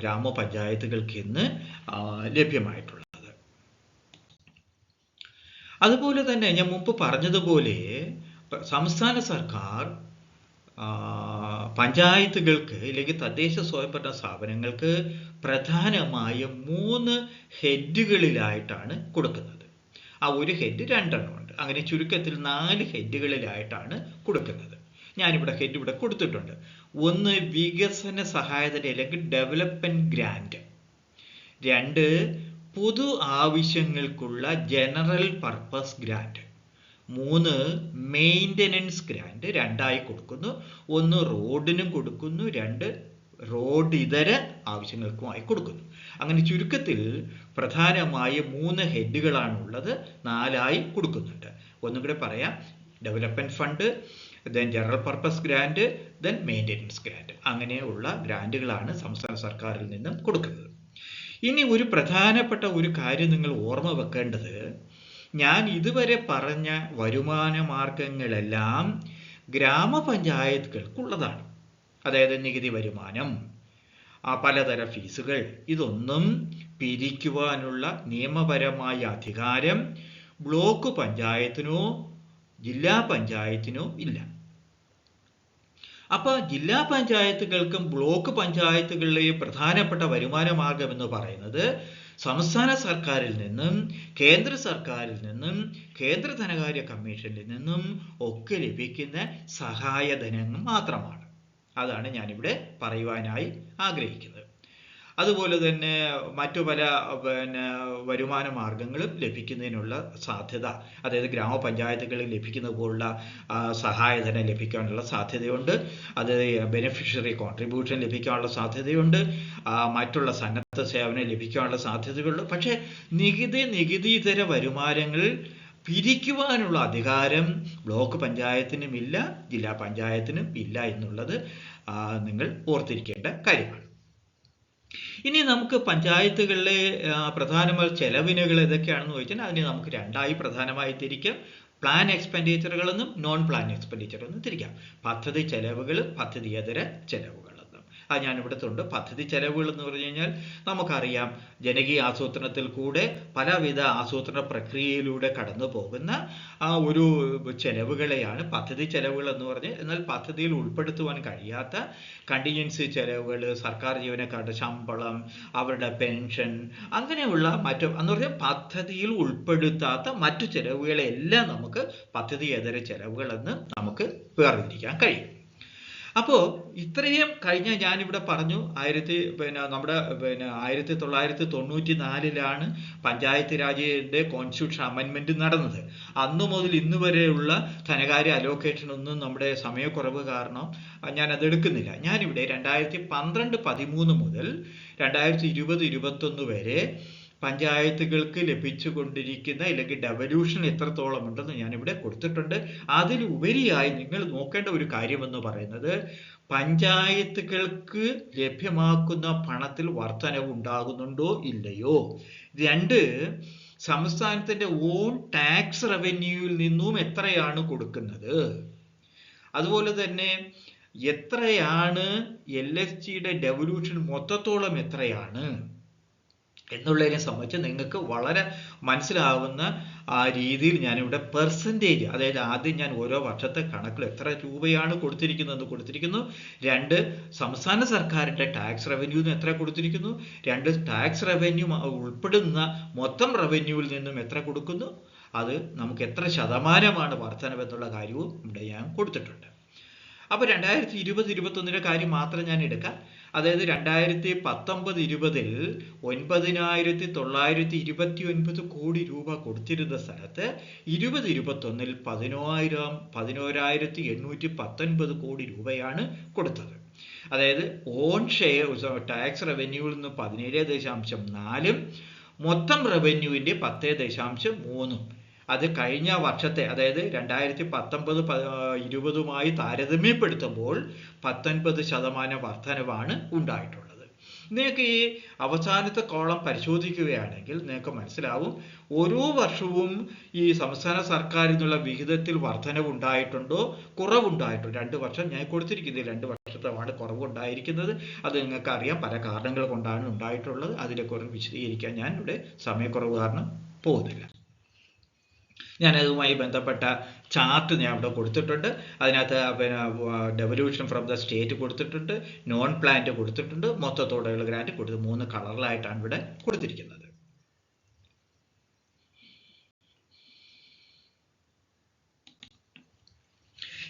ഗ്രാമപഞ്ചായത്തുകൾക്ക് ഇന്ന് ലഭ്യമായിട്ടുള്ളത്. അതുപോലെ തന്നെ ഞാൻ മുമ്പ് പറഞ്ഞതുപോലെ സംസ്ഥാന സർക്കാർ പഞ്ചായത്തുകൾക്ക് അല്ലെങ്കിൽ തദ്ദേശ സ്വയംഭരണ സ്ഥാപനങ്ങൾക്ക് പ്രധാനമായും 3 ഹെഡുകളിലായിട്ടാണ് കൊടുക്കുന്നത്. ആ ഒരു ഹെഡ് 2 ഉണ്ട്. അങ്ങനെ ചുരുക്കത്തിൽ 4 ഹെഡുകളിലായിട്ടാണ് കൊടുക്കുന്നത്. ഞാനിവിടെ ഹെഡ് ഇവിടെ കൊടുത്തിട്ടുണ്ട്. ഒന്ന് വികസന സഹായധന അല്ലെങ്കിൽ ഡെവലപ്മെന്റ് ഗ്രാന്റ്. 2 പൊതു ആവശ്യങ്ങൾക്കുള്ള general purpose grant. 3 maintenance grant 2ആയി കൊടുക്കുന്നു. 1 റോഡിനും കൊടുക്കുന്നു, 2 റോഡ് ഇതര ആവശ്യങ്ങൾക്കുമായി കൊടുക്കുന്നു. അങ്ങനെ ചുരുക്കത്തിൽ പ്രധാനമായും 3 ഹെഡുകളാണുള്ളത്, 4ആയി കൊടുക്കുന്നുണ്ട്. ഒന്നും കൂടെ പറയാം: development fund, then general purpose grant, then maintenance grant. അങ്ങനെയുള്ള ഗ്രാന്റുകളാണ് സംസ്ഥാന സർക്കാരിൽ നിന്നും കൊടുക്കുന്നത്. ഇനി ഒരു പ്രധാനപ്പെട്ട ഒരു കാര്യം നിങ്ങൾ ഓർമ്മ വെക്കേണ്ടത്, ഞാൻ ഇതുവരെ പറഞ്ഞ വരുമാന മാർഗങ്ങളെല്ലാം ഗ്രാമപഞ്ചായത്തുകൾക്കുള്ളതാണ്. അതായത് നികുതി വരുമാനം, പലതര ഫീസുകൾ, ഇതൊന്നും പിരിക്കുവാനുള്ള നിയമപരമായ അധികാരം ബ്ലോക്ക് പഞ്ചായത്തിനോ ജില്ലാ പഞ്ചായത്തിനോ ഇല്ല. അപ്പോൾ ജില്ലാ പഞ്ചായത്തുകൾക്കും ബ്ലോക്ക് പഞ്ചായത്തുകളിലെയും പ്രധാനപ്പെട്ട വരുമാന മാർഗം എന്ന് പറയുന്നത് സംസ്ഥാന സർക്കാരിൽ നിന്നും കേന്ദ്ര സർക്കാരിൽ നിന്നും കേന്ദ്ര ധനകാര്യ കമ്മീഷനിൽ നിന്നും ഒക്കെ ലഭിക്കുന്ന സഹായധനം മാത്രമാണ്. അതാണ് ഞാനിവിടെ പറയുവാനായി ആഗ്രഹിക്കുന്നത്. അതുപോലെ തന്നെ മറ്റു പല വരുമാന മാർഗങ്ങളും ലഭിക്കുന്നതിനുള്ള സാധ്യത, അതായത് ഗ്രാമപഞ്ചായത്തുകളിൽ ലഭിക്കുന്ന പോലുള്ള സഹായധനം ലഭിക്കാനുള്ള സാധ്യതയുണ്ട്. അത് ബെനിഫിഷ്യറി കോൺട്രിബ്യൂഷൻ ലഭിക്കാനുള്ള സാധ്യതയുണ്ട്. മറ്റുള്ള സന്നദ്ധ സേവനം ലഭിക്കാനുള്ള സാധ്യതകളുണ്ട്. പക്ഷേ നികുതിയിതര വരുമാനങ്ങൾ പിരിക്കുവാനുള്ള അധികാരം ബ്ലോക്ക് പഞ്ചായത്തിനും ഇല്ല, ജില്ലാ പഞ്ചായത്തിനും ഇല്ല എന്നുള്ളത് നിങ്ങൾ ഓർത്തിരിക്കേണ്ട കാര്യമാണ്. ഇനി നമുക്ക് പഞ്ചായത്തുകളിലെ പ്രധാനമായ ചെലവിനുകൾ ഏതൊക്കെയാണെന്ന് ചോദിച്ചാൽ അതിനെ നമുക്ക് 2ആയി പ്രധാനമായി തിരിക്കാം. പ്ലാൻ എക്സ്പെൻഡിച്ചറുകളെന്നും നോൺ പ്ലാൻ എക്സ്പെൻഡിച്ചറെന്നും തിരിക്കാം. പദ്ധതി ചെലവുകൾ, പദ്ധതിയേതര ചെലവുകൾ. അത് ഞാനിവിടെ തൊണ്ട്. പദ്ധതി ചെലവുകൾ എന്ന് പറഞ്ഞു കഴിഞ്ഞാൽ നമുക്കറിയാം, ജനകീയ ആസൂത്രണത്തിൽ കൂടെ പലവിധ ആസൂത്രണ പ്രക്രിയയിലൂടെ കടന്നു പോകുന്ന ഒരു ചെലവുകളെയാണ് പദ്ധതി ചെലവുകൾ എന്ന് പറഞ്ഞ്. എന്നാൽ പദ്ധതിയിൽ ഉൾപ്പെടുത്തുവാൻ കഴിയാത്ത കണ്ടിജൻസി ചെലവുകൾ, സർക്കാർ ജീവനക്കാരുടെ ശമ്പളം, അവരുടെ പെൻഷൻ, അങ്ങനെയുള്ള എന്ന് പറഞ്ഞാൽ പദ്ധതിയിൽ ഉൾപ്പെടുത്താത്ത മറ്റു ചെലവുകളെല്ലാം നമുക്ക് പദ്ധതിയേതര ചെലവുകളെന്ന് നമുക്ക് വേർതിരിക്കാൻ കഴിയും. അപ്പോൾ ഇത്രയും കഴിഞ്ഞ ഞാനിവിടെ പറഞ്ഞു, നമ്മുടെ 1994 പഞ്ചായത്ത് രാജിന്റെ കോൺസ്റ്റിറ്റ്യൂഷൻ അമെൻമെന്റ് നടന്നത്. അന്നു മുതൽ ഇന്ന് വരെയുള്ള ധനകാര്യ അലോക്കേഷൻ ഒന്നും നമ്മുടെ സമയക്കുറവ് കാരണം ഞാൻ അത് എടുക്കുന്നില്ല. ഞാനിവിടെ 2012-13 മുതൽ 2020-21 വരെ പഞ്ചായത്തുകൾക്ക് ലഭിച്ചുകൊണ്ടിരിക്കുന്ന അല്ലെങ്കിൽ ഡെവല്യൂഷൻ എത്രത്തോളം ഉണ്ടെന്ന് ഞാനിവിടെ കൊടുത്തിട്ടുണ്ട്. അതിലുപരിയായി നിങ്ങൾ നോക്കേണ്ട ഒരു കാര്യമെന്ന് പറയുന്നത്, പഞ്ചായത്തുകൾക്ക് ലഭ്യമാക്കുന്ന പണത്തിൽ വർധനവ് ഉണ്ടാകുന്നുണ്ടോ ഇല്ലയോ. 2, സംസ്ഥാനത്തിന്റെ ഓൺ ടാക്സ് റവന്യൂവിൽ നിന്നും എത്രയാണ് കൊടുക്കുന്നത്. അതുപോലെ തന്നെ എത്രയാണ് LSTയുടെ ഡെവല്യൂഷൻ മൊത്തത്തോളം എത്രയാണ് എന്നുള്ളതിനെ സംബന്ധിച്ച് നിങ്ങൾക്ക് വളരെ മനസ്സിലാവുന്ന രീതിയിൽ ഞാനിവിടെ പെർസെൻറ്റേജ്, അതായത് ആദ്യം ഞാൻ ഓരോ വർഷത്തെ കണക്കിൽ എത്ര രൂപയാണ് കൊടുത്തിരിക്കുന്നതെന്ന് കൊടുത്തിരിക്കുന്നു. 2, സംസ്ഥാന സർക്കാരിൻ്റെ ടാക്സ് റവന്യൂന്ന് എത്ര കൊടുത്തിരിക്കുന്നു. 2, ടാക്സ് റവന്യൂ ഉൾപ്പെടുന്ന മൊത്തം റവന്യൂവിൽ നിന്നും എത്ര കൊടുക്കുന്നു. അത് നമുക്ക് എത്ര ശതമാനമാണ് വർധനവെന്നുള്ള കാര്യവും ഇവിടെ ഞാൻ കൊടുത്തിട്ടുണ്ട്. അപ്പോൾ 2020-21 കാര്യം മാത്രം ഞാൻ എടുക്കാം. അതായത് 2019-20 9,929 കോടി രൂപ കൊടുത്തിരുന്ന സ്ഥലത്ത് 2021 11,819 കോടി രൂപയാണ് കൊടുത്തത്. അതായത് ഓൺ ഷെയർ ടാക്സ് റവന്യൂവിൽ നിന്ന് 17.4, മൊത്തം റവന്യൂവിൻ്റെ 10.3. അത് കഴിഞ്ഞ വർഷത്തെ, അതായത് 2019-20 താരതമ്യപ്പെടുത്തുമ്പോൾ 19% വർധനവാണ് ഉണ്ടായിട്ടുള്ളത്. നിങ്ങൾക്ക് ഈ അവസാനത്തെ കോളം പരിശോധിക്കുകയാണെങ്കിൽ നിങ്ങൾക്ക് മനസ്സിലാവും, ഓരോ വർഷവും ഈ സംസ്ഥാന സർക്കാരിൽ നിന്നുള്ള വിഹിതത്തിൽ വർധനവ് ഉണ്ടായിട്ടുണ്ടോ കുറവുണ്ടായിട്ടുണ്ടോ. 2 വർഷം ഞാൻ കൊടുത്തിരിക്കുന്നത്, 2 വർഷത്തെയാണ് കുറവുണ്ടായിരിക്കുന്നത്. അത് നിങ്ങൾക്ക് അറിയാം, പല കാരണങ്ങൾ കൊണ്ടാണ് ഉണ്ടായിട്ടുള്ളത്. അതിനെക്കുറിച്ച് വിശദീകരിക്കാൻ ഞാൻ ഇവിടെ സമയക്കുറവ് കാരണം പോകുന്നില്ല. ഞാനതുമായി ബന്ധപ്പെട്ട ചാർട്ട് ഞാൻ ഇവിടെ കൊടുത്തിട്ടുണ്ട്. അതിനകത്ത് പിന്നെ ഡെവല്യൂഷൻ ഫ്രം ദ സ്റ്റേറ്റ് കൊടുത്തിട്ടുണ്ട്, നോൺ പ്ലാന്റ് കൊടുത്തിട്ടുണ്ട്, മൊത്തത്തോടെയുള്ള ഗ്രാന്റ് കൊടുത്ത് 3 കളറിലായിട്ടാണ് ഇവിടെ കൊടുത്തിരിക്കുന്നത്.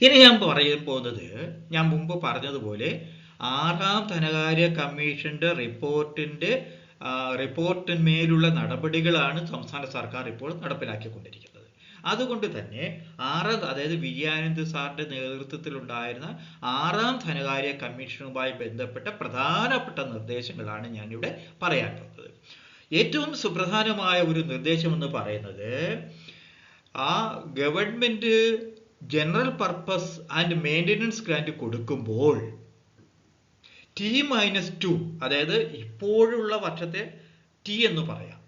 ഇനി ഞാൻ പറയാൻ പോകുന്നത്, ഞാൻ മുമ്പ് പറഞ്ഞതുപോലെ 6ാം ധനകാര്യ കമ്മീഷന്റെ റിപ്പോർട്ടിന്മേലുള്ള നടപടികളാണ് സംസ്ഥാന സർക്കാർ ഇപ്പോൾ നടപ്പിലാക്കിക്കൊണ്ടിരിക്കുന്നത്. അതുകൊണ്ട് തന്നെ അതായത് വിജയാനന്ദ് സാറിന്റെ നേതൃത്വത്തിലുണ്ടായിരുന്ന 6ാം ധനകാര്യ കമ്മീഷനുമായി ബന്ധപ്പെട്ട പ്രധാനപ്പെട്ട നിർദ്ദേശങ്ങളാണ് ഞാനിവിടെ പറയാൻ പോകുന്നത്. ഏറ്റവും സുപ്രധാനമായ ഒരു നിർദ്ദേശം എന്ന് പറയുന്നത്, government general purpose and maintenance grant കൊടുക്കുമ്പോൾ T-2, അതായത് ഇപ്പോഴുള്ള വർഷത്തെ T എന്ന് പറയാം,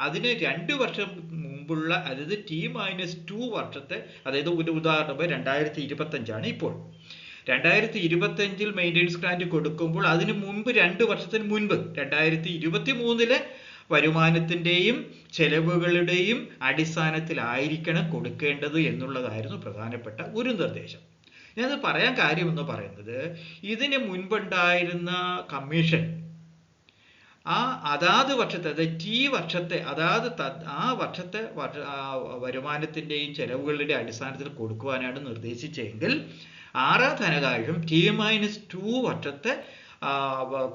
അതിന് 2 വർഷം മുമ്പുള്ള, അതായത് T-2 വർഷത്തെ, അതായത് ഒരു ഉദാഹരണം 2025 ഇപ്പോൾ. 2025 മെയിൻ്റനൻസ് ഗ്രാന്റ് കൊടുക്കുമ്പോൾ അതിന് മുമ്പ് 2 വർഷത്തിന് മുൻപ് 2023 വരുമാനത്തിന്റെയും ചെലവുകളുടെയും അടിസ്ഥാനത്തിലായിരിക്കണം കൊടുക്കേണ്ടത് എന്നുള്ളതായിരുന്നു പ്രധാനപ്പെട്ട ഒരു നിർദ്ദേശം. ഞാനത് പറയാൻ കാര്യം എന്ന് പറയുന്നത്, ഇതിന് മുൻപുണ്ടായിരുന്ന കമ്മീഷൻ അതാത് വർഷത്തെ, അതായത് T വർഷത്തെ, അതാത് ആ വർഷത്തെ വരുമാനത്തിന്റെയും ചെലവുകളുടെ അടിസ്ഥാനത്തിൽ കൊടുക്കുവാനാണ് നിർദ്ദേശിച്ചെങ്കിൽ 6ാം ധനകാര്യം T-2 വർഷത്തെ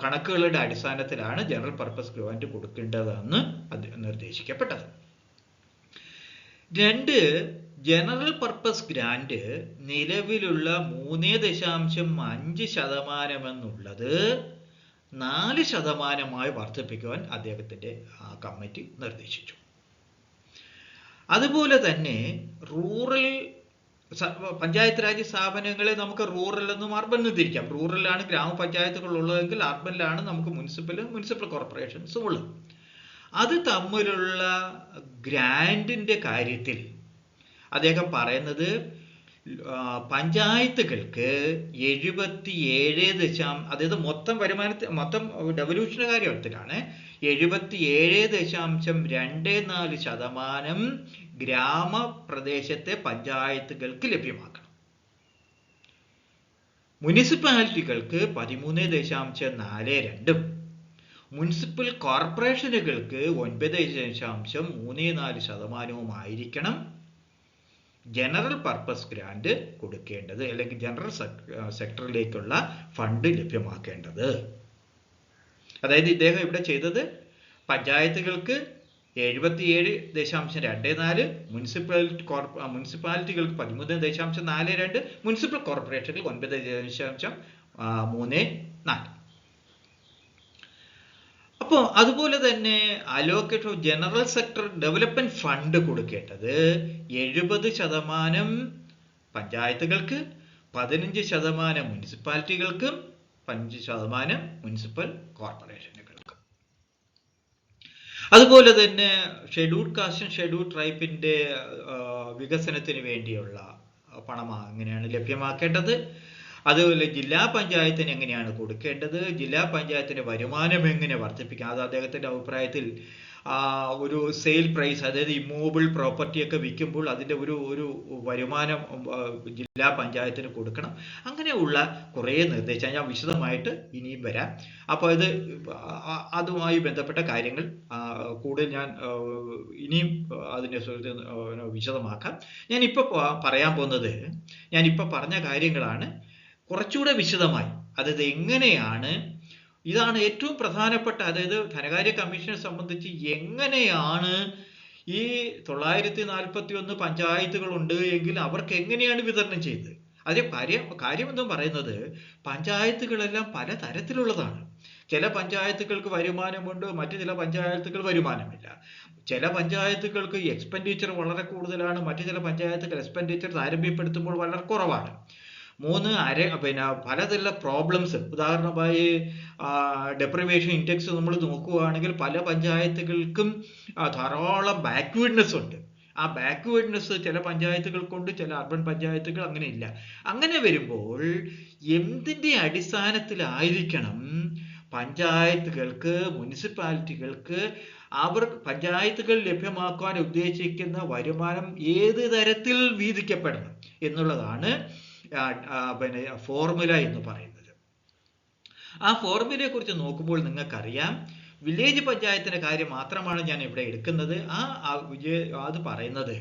കണക്കുകളുടെ അടിസ്ഥാനത്തിലാണ് ജനറൽ പർപ്പസ് ഗ്രാന്റ് കൊടുക്കേണ്ടതെന്ന് നിർദ്ദേശിക്കപ്പെട്ടത്. 2, ജനറൽ പർപ്പസ് ഗ്രാന്റ് നിലവിലുള്ള 3.5% എന്നുള്ളത് 4% വർദ്ധിപ്പിക്കുവാൻ അദ്ദേഹത്തിന്റെ കമ്മിറ്റി നിർദ്ദേശിച്ചു. അതുപോലെ തന്നെ റൂറൽ പഞ്ചായത്ത് രാജ് സ്ഥാപനങ്ങളെ നമുക്ക് റൂറൽ എന്നും അർബൻ എന്നും തിരിക്കാം. റൂറലാണ് ഗ്രാമപഞ്ചായത്തുകൾ ഉള്ളതെങ്കിൽ അർബനിലാണ് നമുക്ക് മുനിസിപ്പൽ കോർപ്പറേഷൻസും ഉള്ളത്. അത് തമ്മിലുള്ള ഗ്രാന്റിന്റെ കാര്യത്തിൽ അദ്ദേഹം പറയുന്നത്, പഞ്ചായത്തുകൾക്ക് 77, അതായത് മൊത്തം ഡെവല്യൂഷന്റെ കാര്യത്തിലാണ് 77.24% ഗ്രാമപ്രദേശത്തെ പഞ്ചായത്തുകൾക്ക് ലഭ്യമാക്കണം. മുനിസിപ്പാലിറ്റികൾക്ക് 13.42%, മുനിസിപ്പൽ കോർപ്പറേഷനുകൾക്ക് 9.34% ആയിരിക്കണം ജനറൽ പർപ്പസ് ഗ്രാന്റ് കൊടുക്കേണ്ടത്, അല്ലെങ്കിൽ ജനറൽ സെക്ടറിലേക്കുള്ള ഫണ്ട് ലഭ്യമാക്കേണ്ടത്. അതായത് ഇദ്ദേഹം ഇവിടെ ചെയ്തത്, പഞ്ചായത്തുകൾക്ക് 77.24%, മുനിസിപ്പാലിറ്റികൾക്ക് 13.42%, മുനിസിപ്പൽ കോർപ്പറേഷനുകൾ 9.34%. അപ്പോൾ അതുപോലെ തന്നെ allocation of general sector development fund കൊടുക്കേണ്ടത് 70% പഞ്ചായത്തുകൾക്ക്, 15% മുനിസിപ്പാലിറ്റികൾക്കും, 5% മുനിസിപ്പൽ കോർപ്പറേഷനുകൾക്കും. അതുപോലെ തന്നെ ഷെഡ്യൂൾഡ് കാസ്റ്റ്, ഷെഡ്യൂൾഡ് ട്രൈബിന്റെ വികസനത്തിന് വേണ്ടിയുള്ള പണം എങ്ങനെയാണ് ലഭ്യമാക്കേണ്ടത്, അതുപോലെ ജില്ലാ പഞ്ചായത്തിന് എങ്ങനെയാണ് കൊടുക്കേണ്ടത്, ജില്ലാ പഞ്ചായത്തിന്റെ വരുമാനം എങ്ങനെ വർദ്ധിപ്പിക്കാം. അത് അദ്ദേഹത്തിന്റെ അഭിപ്രായത്തിൽ ഒരു സെയിൽ പ്രൈസ്, അതായത് ഇമ്മൂവബിൾ പ്രോപ്പർട്ടി ഒക്കെ വിൽക്കുമ്പോൾ അതിന്റെ ഒരു വരുമാനം ജില്ലാ പഞ്ചായത്തിന് കൊടുക്കണം. അങ്ങനെയുള്ള കുറേ നിർദ്ദേശം ഞാൻ വിശദമായിട്ട് ഇനിയും വരാം. അപ്പോൾ അതുമായി ബന്ധപ്പെട്ട കാര്യങ്ങൾ കൂടുതൽ ഞാൻ ഇനിയും അതിനെ വിശദമാക്കാം. ഞാനിപ്പോൾ പറയാൻ പോകുന്നത്, ഞാനിപ്പോൾ പറഞ്ഞ കാര്യങ്ങളാണ് കുറച്ചുകൂടെ വിശദമായി, അതായത് എങ്ങനെയാണ്, ഇതാണ് ഏറ്റവും പ്രധാനപ്പെട്ട, അതായത് ധനകാര്യ കമ്മീഷനെ സംബന്ധിച്ച് എങ്ങനെയാണ് ഈ 941 പഞ്ചായത്തുകളുണ്ട് എങ്കിൽ അവർക്ക് എങ്ങനെയാണ് വിതരണം ചെയ്തത്. അതേ കാര്യമെന്നും പറയുന്നത്, പഞ്ചായത്തുകളെല്ലാം പല തരത്തിലുള്ളതാണ്. ചില പഞ്ചായത്തുകൾക്ക് വരുമാനമുണ്ട്, മറ്റു ചില പഞ്ചായത്തുകൾ വരുമാനമില്ല. ചില പഞ്ചായത്തുകൾക്ക് എക്സ്പെൻഡിച്ചർ വളരെ കൂടുതലാണ്, മറ്റു ചില പഞ്ചായത്തുകൾ എക്സ്പെൻഡിച്ചർ താരതമ്യപ്പെടുത്തുമ്പോൾ വളരെ കുറവാണ്. പലതരം പ്രോബ്ലംസ്, ഉദാഹരണമായി ഡെപ്രിവേഷൻ ഇൻഡെക്സ് നമ്മൾ നോക്കുകയാണെങ്കിൽ പല പഞ്ചായത്തുകൾക്കും ധാരാളം ബാക്ക്വേർഡ്നെസ് ഉണ്ട്. ആ ബാക്ക്വേർഡ്നെസ് ചില പഞ്ചായത്തുകൾക്കുണ്ട്, ചില അർബൻ പഞ്ചായത്തുകൾ അങ്ങനെ ഇല്ല. അങ്ങനെ വരുമ്പോൾ എന്തിൻ്റെ അടിസ്ഥാനത്തിലായിരിക്കണം പഞ്ചായത്തുകൾക്ക്, മുനിസിപ്പാലിറ്റികൾക്ക് അവർ പഞ്ചായത്തുകൾ ലഭ്യമാക്കാൻ ഉദ്ദേശിക്കുന്ന വരുമാനം ഏത് തരത്തിൽ വീതിക്കപ്പെടണം എന്നുള്ളതാണ് പിന്നെ ഫോർമുല എന്ന് പറയുന്നത്. ആ ഫോർമുലയെ കുറിച്ച് നോക്കുമ്പോൾ നിങ്ങൾക്കറിയാം, വില്ലേജ് പഞ്ചായത്തിന്റെ കാര്യം മാത്രമാണ് ഞാൻ ഇവിടെ എടുക്കുന്നത്. അത് പറയുന്നത്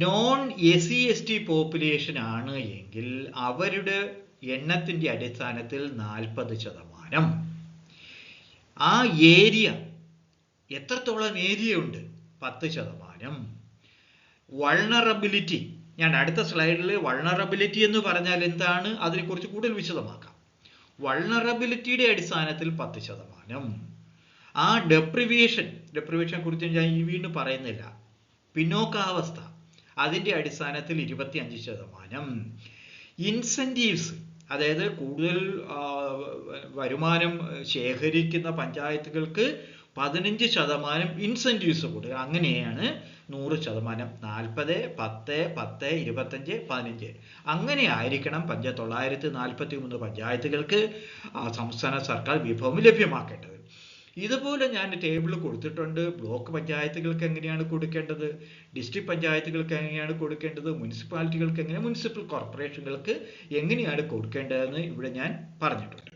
നോൺ SC/ST പോപ്പുലേഷൻ ആണ് എങ്കിൽ അവരുടെ എണ്ണത്തിന്റെ അടിസ്ഥാനത്തിൽ 40%. ആ ഏരിയ എത്രത്തോളം ഏരിയ ഉണ്ട്? 10%. വൾണറബിലിറ്റി, ഞാൻ അടുത്ത സ്ലൈഡിൽ വൾണറബിലിറ്റി എന്ന് പറഞ്ഞാൽ എന്താണ് അതിനെക്കുറിച്ച് കൂടുതൽ വിശദമാക്കാം. വൾണറബിലിറ്റിയുടെ അടിസ്ഥാനത്തിൽ 10%. ആ ഡെപ്രിവേഷനെ കുറിച്ച് ഞാൻ വീണ്ടും പറയുന്നില്ല. പിന്നോക്കാവസ്ഥ, അതിൻ്റെ അടിസ്ഥാനത്തിൽ 25%. ഇൻസെൻറ്റീവ്സ്, അതായത് കൂടുതൽ വരുമാനം ശേഖരിക്കുന്ന പഞ്ചായത്തുകൾക്ക് 15% ഇൻസെൻറ്റീവ്സ് കൊടുക്കുക. അങ്ങനെയാണ് 100%. 40, 10, 10, 25, 15 അങ്ങനെ ആയിരിക്കണം 943 പഞ്ചായത്തുകൾക്ക് സംസ്ഥാന സർക്കാർ വിഭവം ലഭ്യമാക്കേണ്ടത്. ഇതുപോലെ ഞാൻ ടേബിൾ കൊടുത്തിട്ടുണ്ട്. ബ്ലോക്ക് പഞ്ചായത്തുകൾക്ക് എങ്ങനെയാണ് കൊടുക്കേണ്ടത്, ഡിസ്ട്രിക്ട് പഞ്ചായത്തുകൾക്ക് എങ്ങനെയാണ് കൊടുക്കേണ്ടത്, മുനിസിപ്പാലിറ്റികൾക്ക് എങ്ങനെയാണ്, മുനിസിപ്പൽ കോർപ്പറേഷനുകൾക്ക് എങ്ങനെയാണ് കൊടുക്കേണ്ടതെന്ന് ഇവിടെ ഞാൻ പറഞ്ഞിട്ടുണ്ട്.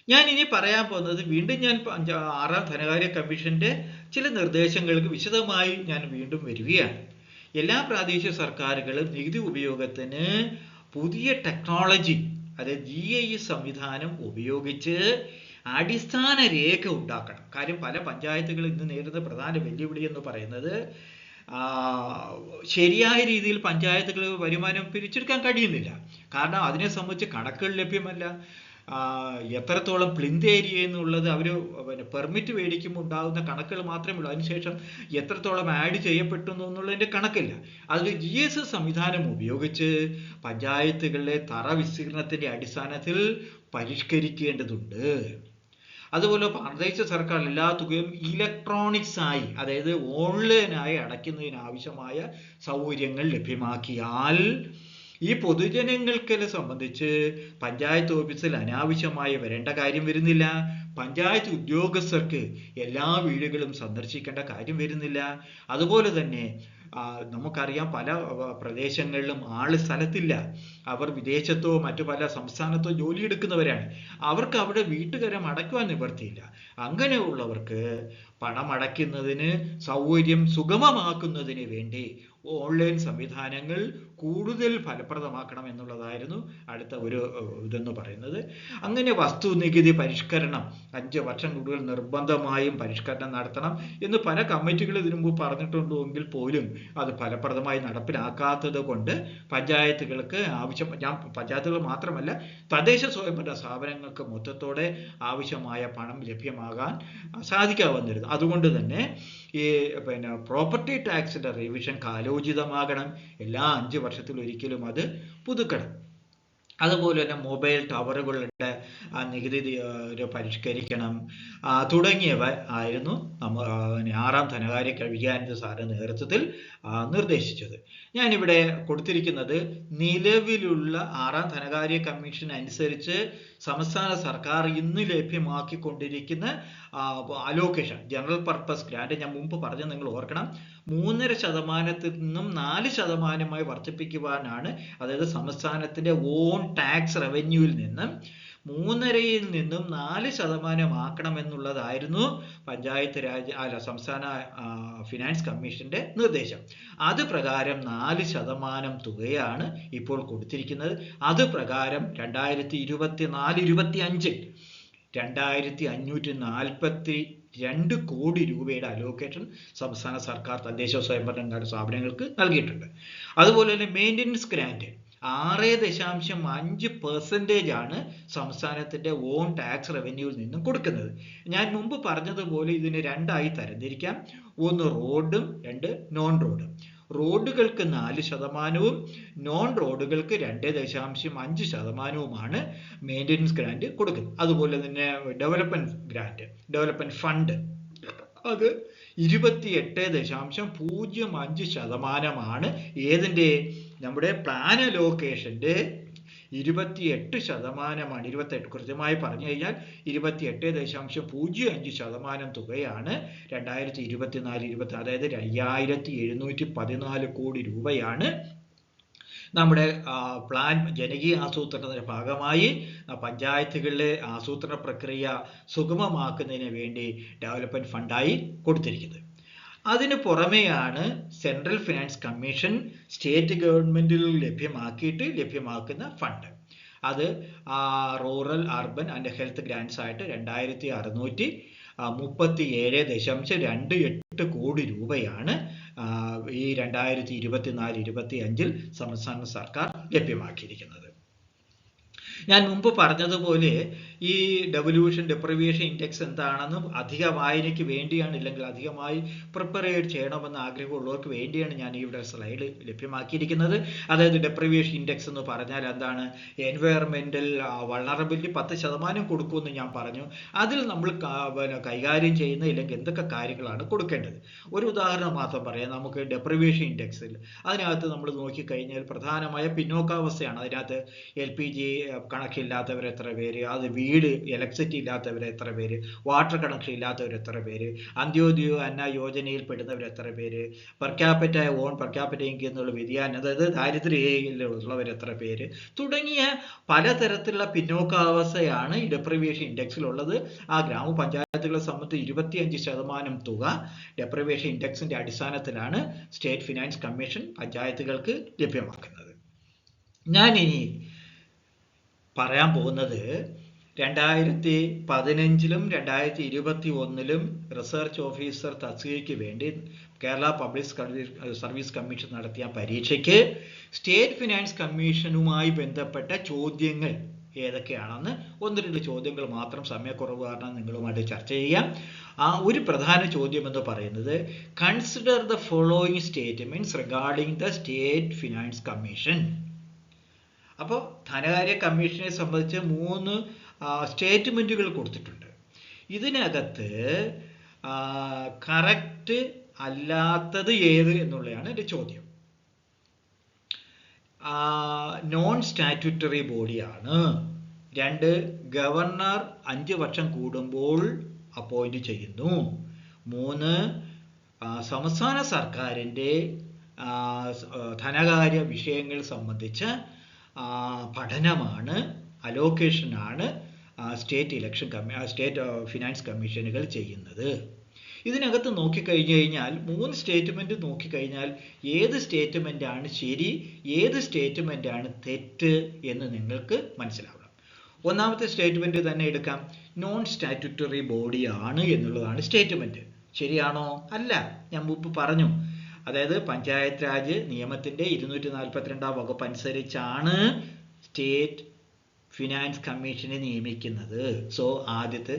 ഞാൻ ഇനി പറയാൻ പോകുന്നത്, വീണ്ടും ഞാൻ 6ാം ധനകാര്യ കമ്മീഷന്റെ ചില നിർദ്ദേശങ്ങൾക്ക് വിശദമായി ഞാൻ വീണ്ടും വരികയാണ്. എല്ലാ പ്രാദേശിക സർക്കാരുകളും നികുതി ഉപയോഗത്തിന് പുതിയ ടെക്നോളജി, അതായത് GIS സംവിധാനം ഉപയോഗിച്ച് അടിസ്ഥാന രേഖ ഉണ്ടാക്കണം. കാര്യം പല പഞ്ചായത്തുകളും ഇന്ന് നേരിടുന്ന പ്രധാന വെല്ലുവിളി എന്ന് പറയുന്നത് ശരിയായ രീതിയിൽ പഞ്ചായത്തുകൾ വരുമാനം പിരിച്ചെടുക്കാൻ കഴിയുന്നില്ല. കാരണം അതിനെ സംബന്ധിച്ച് കണക്കുകൾ ലഭ്യമല്ല. എത്രത്തോളം പ്ലിന്ത് ഏരിയ എന്നുള്ളത് അവർ പെർമിറ്റ് മേടിക്കുമ്പോൾ ഉണ്ടാകുന്ന കണക്കുകൾ മാത്രമേ ഉള്ളൂ. അതിനുശേഷം എത്രത്തോളം ആഡ് ചെയ്യപ്പെട്ടു എന്നുള്ളതിൻ്റെ കണക്കില്ല. അതിൽ GIS സംവിധാനം ഉപയോഗിച്ച് പഞ്ചായത്തുകളിലെ തറ വിസ്തീർണത്തിൻ്റെ അടിസ്ഥാനത്തിൽ പരിഷ്കരിക്കേണ്ടതുണ്ട്. അതുപോലെ പ്രാദേശിക സർക്കാർ എല്ലാ തുകയും ഇലക്ട്രോണിക്സ് ആയി, അതായത് ഓൺലൈനായി അടയ്ക്കുന്നതിന് ആവശ്യമായ സൗകര്യങ്ങൾ ലഭ്യമാക്കിയാൽ ഈ പൊതുജനങ്ങൾക്ക് സംബന്ധിച്ച് പഞ്ചായത്ത് ഓഫീസിൽ അനാവശ്യമായി വരേണ്ട കാര്യം വരുന്നില്ല. പഞ്ചായത്ത് ഉദ്യോഗസ്ഥർക്ക് എല്ലാ വീടുകളും സന്ദർശിക്കേണ്ട കാര്യം വരുന്നില്ല. അതുപോലെ തന്നെ നമുക്കറിയാം, പല പ്രദേശങ്ങളിലും ആള് സ്ഥലത്തില്ല. അവർ വിദേശത്തോ മറ്റു പല സംസ്ഥാനത്തോ ജോലിയെടുക്കുന്നവരാണ്. അവർക്ക് അവിടെ വീട്ടുകാരം അടയ്ക്കുവാൻ നിവർത്തിയില്ല. അങ്ങനെയുള്ളവർക്ക് പണമടയ്ക്കുന്നതിന് സൗകര്യം സുഗമമാക്കുന്നതിന് വേണ്ടി ഓൺലൈൻ സംവിധാനങ്ങൾ കൂടുതൽ ഫലപ്രദമാക്കണം എന്നുള്ളതായിരുന്നു അടുത്ത ഒരു ഇതെന്ന് പറയുന്നത്. അങ്ങനെ വസ്തുനികുതി പരിഷ്കരണം 5 വർഷം കൂടുതൽ നിർബന്ധമായും പരിഷ്കരണം നടത്തണം എന്ന് പല കമ്മിറ്റികൾ ഇതിനു മുമ്പ് പറഞ്ഞിട്ടുണ്ടെങ്കിൽ പോലും അത് ഫലപ്രദമായി നടപ്പിലാക്കാത്തത് കൊണ്ട് പഞ്ചായത്തുകൾക്ക് പഞ്ചായത്തുകൾ മാത്രമല്ല തദ്ദേശ സ്വയംഭരണ സ്ഥാപനങ്ങൾക്ക് മൊത്തത്തോടെ ആവശ്യമായ പണം ലഭ്യമാകാൻ സാധിക്കാതെ വന്നിരുന്നു. അതുകൊണ്ട് തന്നെ ഈ പ്രോപ്പർട്ടി ടാക്സിന്റെ റിവിഷൻ കാലോചിതമാകണം. എല്ലാ 5 വർഷത്തിലൊരിക്കലും അത് പുതുക്കണം. അതുപോലെ തന്നെ മൊബൈൽ ടവറുകളുടെ നികുതി പരിഷ്കരിക്കണം തുടങ്ങിയവ ആയിരുന്നു 6ാം ധനകാര്യ വിജ്ഞാന സാറിന്റെ നേതൃത്വത്തിൽ നിർദ്ദേശിച്ചത്. ഞാനിവിടെ കൊടുത്തിരിക്കുന്നത് നിലവിലുള്ള 6ാം ധനകാര്യ കമ്മീഷൻ അനുസരിച്ച് സംസ്ഥാന സർക്കാർ ഇന്ന് ലഭ്യമാക്കിക്കൊണ്ടിരിക്കുന്ന അലോക്കേഷൻ, ജനറൽ പർപ്പസ് ഗ്രാന്റ്, ഞാൻ മുമ്പ് പറഞ്ഞ് നിങ്ങൾ ഓർക്കണം, 3.5% നിന്നും 4% വർദ്ധിപ്പിക്കുവാനാണ്. അതായത് സംസ്ഥാനത്തിന്റെ ഓൺ ടാക്സ് റവന്യൂവിൽ നിന്നും 3.5% നിന്നും 4% ആക്കണമെന്നുള്ളതായിരുന്നു പഞ്ചായത്ത് രാജ് സംസ്ഥാന ഫിനാൻസ് കമ്മീഷന്റെ നിർദ്ദേശം. അത് പ്രകാരം 4% തുകയാണ് ഇപ്പോൾ കൊടുത്തിരിക്കുന്നത്. അത് പ്രകാരം 2024-25 2542 കോടി രൂപയുടെ അലോക്കേഷൻ സംസ്ഥാന സർക്കാർ തദ്ദേശ സ്വയംഭരണ സ്ഥാപനങ്ങൾക്ക് നൽകിയിട്ടുണ്ട്. അതുപോലെ തന്നെ മെയിൻ്റനൻസ് ഗ്രാന്റ് 6.5% ആണ് സംസ്ഥാനത്തിന്റെ ഓൺ ടാക്സ് റവന്യൂവിൽ നിന്നും കൊടുക്കുന്നത്. ഞാൻ മുമ്പ് പറഞ്ഞതുപോലെ ഇതിന് 2 ആയി തരംതിരിക്കാം. 1 റോഡും 2 നോൺ റോഡും. റോഡുകൾക്ക് 4%, നോൺ റോഡുകൾക്ക് 2.5% മെയിൻ്റനൻസ് ഗ്രാന്റ് കൊടുക്കുന്നത്. അതുപോലെ തന്നെ ഡെവലപ്മെന്റ് ഫണ്ട് അത് 28.05% ഏതിൻ്റെ? നമ്മുടെ പ്ലാൻ അലോക്കേഷന്റെ 28%. 28, കൃത്യമായി പറഞ്ഞു കഴിഞ്ഞാൽ 28.05% തുകയാണ് 2024-26, അതായത് 5714 കോടി രൂപയാണ് നമ്മുടെ പ്ലാൻ ജനകീയ ആസൂത്രണത്തിന്റെ ഭാഗമായി പഞ്ചായത്തുകളിലെ ആസൂത്രണ പ്രക്രിയ സുഗമമാക്കുന്നതിന് വേണ്ടി ഡെവലപ്മെന്റ് ഫണ്ടായി കൊടുത്തിരിക്കുന്നത്. അതിന് പുറമെയാണ് സെൻട്രൽ ഫിനാൻസ് കമ്മീഷൻ സ്റ്റേറ്റ് ഗവൺമെന്റിൽ ലഭ്യമാക്കുന്ന ഫണ്ട്. അത് rural, urban and health grants ആയിട്ട് 2637.28 കോടി രൂപയാണ് ഈ 2024-25 സംസ്ഥാന സർക്കാർ ലഭ്യമാക്കിയിരിക്കുന്നത്. ഞാൻ മുമ്പ് പറഞ്ഞതുപോലെ ഈ ഡെവല്യൂഷൻ ഡെപ്രിവിയേഷൻ ഇൻഡെക്സ് എന്താണെന്നും അധിക വായനയ്ക്ക് വേണ്ടിയാണ്, ഇല്ലെങ്കിൽ അധികമായി പ്രിപ്പയർ ചെയ്യണമെന്ന് ആഗ്രഹമുള്ളവർക്ക് വേണ്ടിയാണ് ഞാൻ ഇവിടെ സ്ലൈഡ് ലഭ്യമാക്കിയിരിക്കുന്നത്. അതായത് ഡെപ്രിവിയേഷൻ ഇൻഡെക്സ് എന്ന് പറഞ്ഞാൽ എന്താണ്? എൻവയറമെന്റൽ വൾണറബിലിറ്റി 10% കൊടുക്കുമെന്ന് ഞാൻ പറഞ്ഞു. അതിൽ നമ്മൾ കൈകാര്യം ചെയ്യുന്ന ഇല്ലെങ്കിൽ എന്തൊക്കെ കാര്യങ്ങളാണ് കൊടുക്കേണ്ടത്? ഒരു ഉദാഹരണം മാത്രം പറയാം. നമുക്ക് ഡെപ്രിവിയേഷൻ ഇൻഡെക്സിൽ അതിനകത്ത് നമ്മൾ നോക്കിക്കഴിഞ്ഞാൽ പ്രധാനമായ പിന്നോക്കാവസ്ഥയാണ്. അതിനകത്ത് LPG കണക്റ്റില്ലാത്തവർ എത്ര പേര്, അത് വീട് ഇലക്ട്രിസിറ്റി ഇല്ലാത്തവർ എത്ര പേര്, വാട്ടർ കണക്ഷൻ ഇല്ലാത്തവർ എത്ര പേര്, അന്ത്യോദയ അന്ന യോജനയിൽ പെടുന്നവർ എത്ര പേര്, പെർ ക്യാപിറ്റ ഇൻകം എന്നുള്ള വ്യതിയാനം, അതായത് ദാരിദ്ര്യമുള്ളവർ എത്ര പേര്, തുടങ്ങിയ പലതരത്തിലുള്ള പിന്നോക്കാവസ്ഥയാണ് ഈ ഡെപ്രിവിയേഷൻ ഇൻഡെക്സിലുള്ളത്. ആ ഗ്രാമപഞ്ചായത്തുകളെ സംബന്ധിച്ച് 25% തുക ഡെപ്രിവിയേഷൻ ഇൻഡെക്സിന്റെ അടിസ്ഥാനത്തിലാണ് സ്റ്റേറ്റ് ഫിനാൻസ് കമ്മീഷൻ പഞ്ചായത്തുകൾക്ക് ലഭ്യമാക്കുന്നത്. ഞാൻ ഇനി പറയാൻ പോകുന്നത് 2015-ലും 2021-ലും റിസർച്ച് ഓഫീസർ തസ്തികയ്ക്ക് വേണ്ടി കേരള പബ്ലിക് സർവീസ് കമ്മീഷൻ നടത്തിയ പരീക്ഷയ്ക്ക് സ്റ്റേറ്റ് ഫിനാൻസ് കമ്മീഷനുമായി ബന്ധപ്പെട്ട ചോദ്യങ്ങൾ ഏതൊക്കെയാണെന്ന് 1-2 ചോദ്യങ്ങൾ മാത്രം, സമയക്കുറവ് കാരണം നിങ്ങളുമായിട്ട് ചർച്ച ചെയ്യാം. ഒരു പ്രധാന ചോദ്യം എന്ന് പറയുന്നത്, consider the following statements regarding the state finance commission. അപ്പോൾ ധനകാര്യ കമ്മീഷനെ സംബന്ധിച്ച് 3 സ്റ്റേറ്റ്മെന്റുകൾ കൊടുത്തിട്ടുണ്ട്. ഇതിനകത്ത് കറക്റ്റ് അല്ലാത്തത് ഏത് എന്നുള്ളതാണ് എൻ്റെ ചോദ്യം. നോൺ സ്റ്റാറ്റ്യൂട്ടറി ബോഡിയാണ്. 2, ഗവർണർ 5 വർഷം കൂടുമ്പോൾ അപ്പോയിന്റ് ചെയ്യുന്നു. 3, സംസ്ഥാന സർക്കാരിൻ്റെ ധനകാര്യ വിഷയങ്ങൾ സംബന്ധിച്ച പഠനമാണ്, അലോക്കേഷനാണ് സ്റ്റേറ്റ് ഫിനാൻസ് കമ്മീഷനുകൾ ചെയ്യുന്നത്. ഇതിനകത്ത് നോക്കിക്കഴിഞ്ഞു കഴിഞ്ഞാൽ 3 സ്റ്റേറ്റ്മെന്റ് നോക്കിക്കഴിഞ്ഞാൽ ഏത് സ്റ്റേറ്റ്മെന്റാണ് ശരി, ഏത് സ്റ്റേറ്റ്മെന്റാണ് തെറ്റ് എന്ന് നിങ്ങൾക്ക് മനസ്സിലാവണം. ഒന്നാമത്തെ സ്റ്റേറ്റ്മെന്റ് തന്നെ എടുക്കാം. നോൺ സ്റ്റാറ്റ്യൂട്ടറി ബോഡിയാണ് എന്നുള്ളതാണ് സ്റ്റേറ്റ്മെന്റ്. ശരിയാണോ? അല്ല. ഞാൻ മുമ്പ് പറഞ്ഞു, അതായത് പഞ്ചായത്ത് രാജ് നിയമത്തിന്റെ 242 വകുപ്പ് അനുസരിച്ചാണ് സ്റ്റേറ്റ് ഫിനാൻസ് കമ്മീഷനെ നിയമിക്കുന്നത്. സോ ആദ്യത്തെ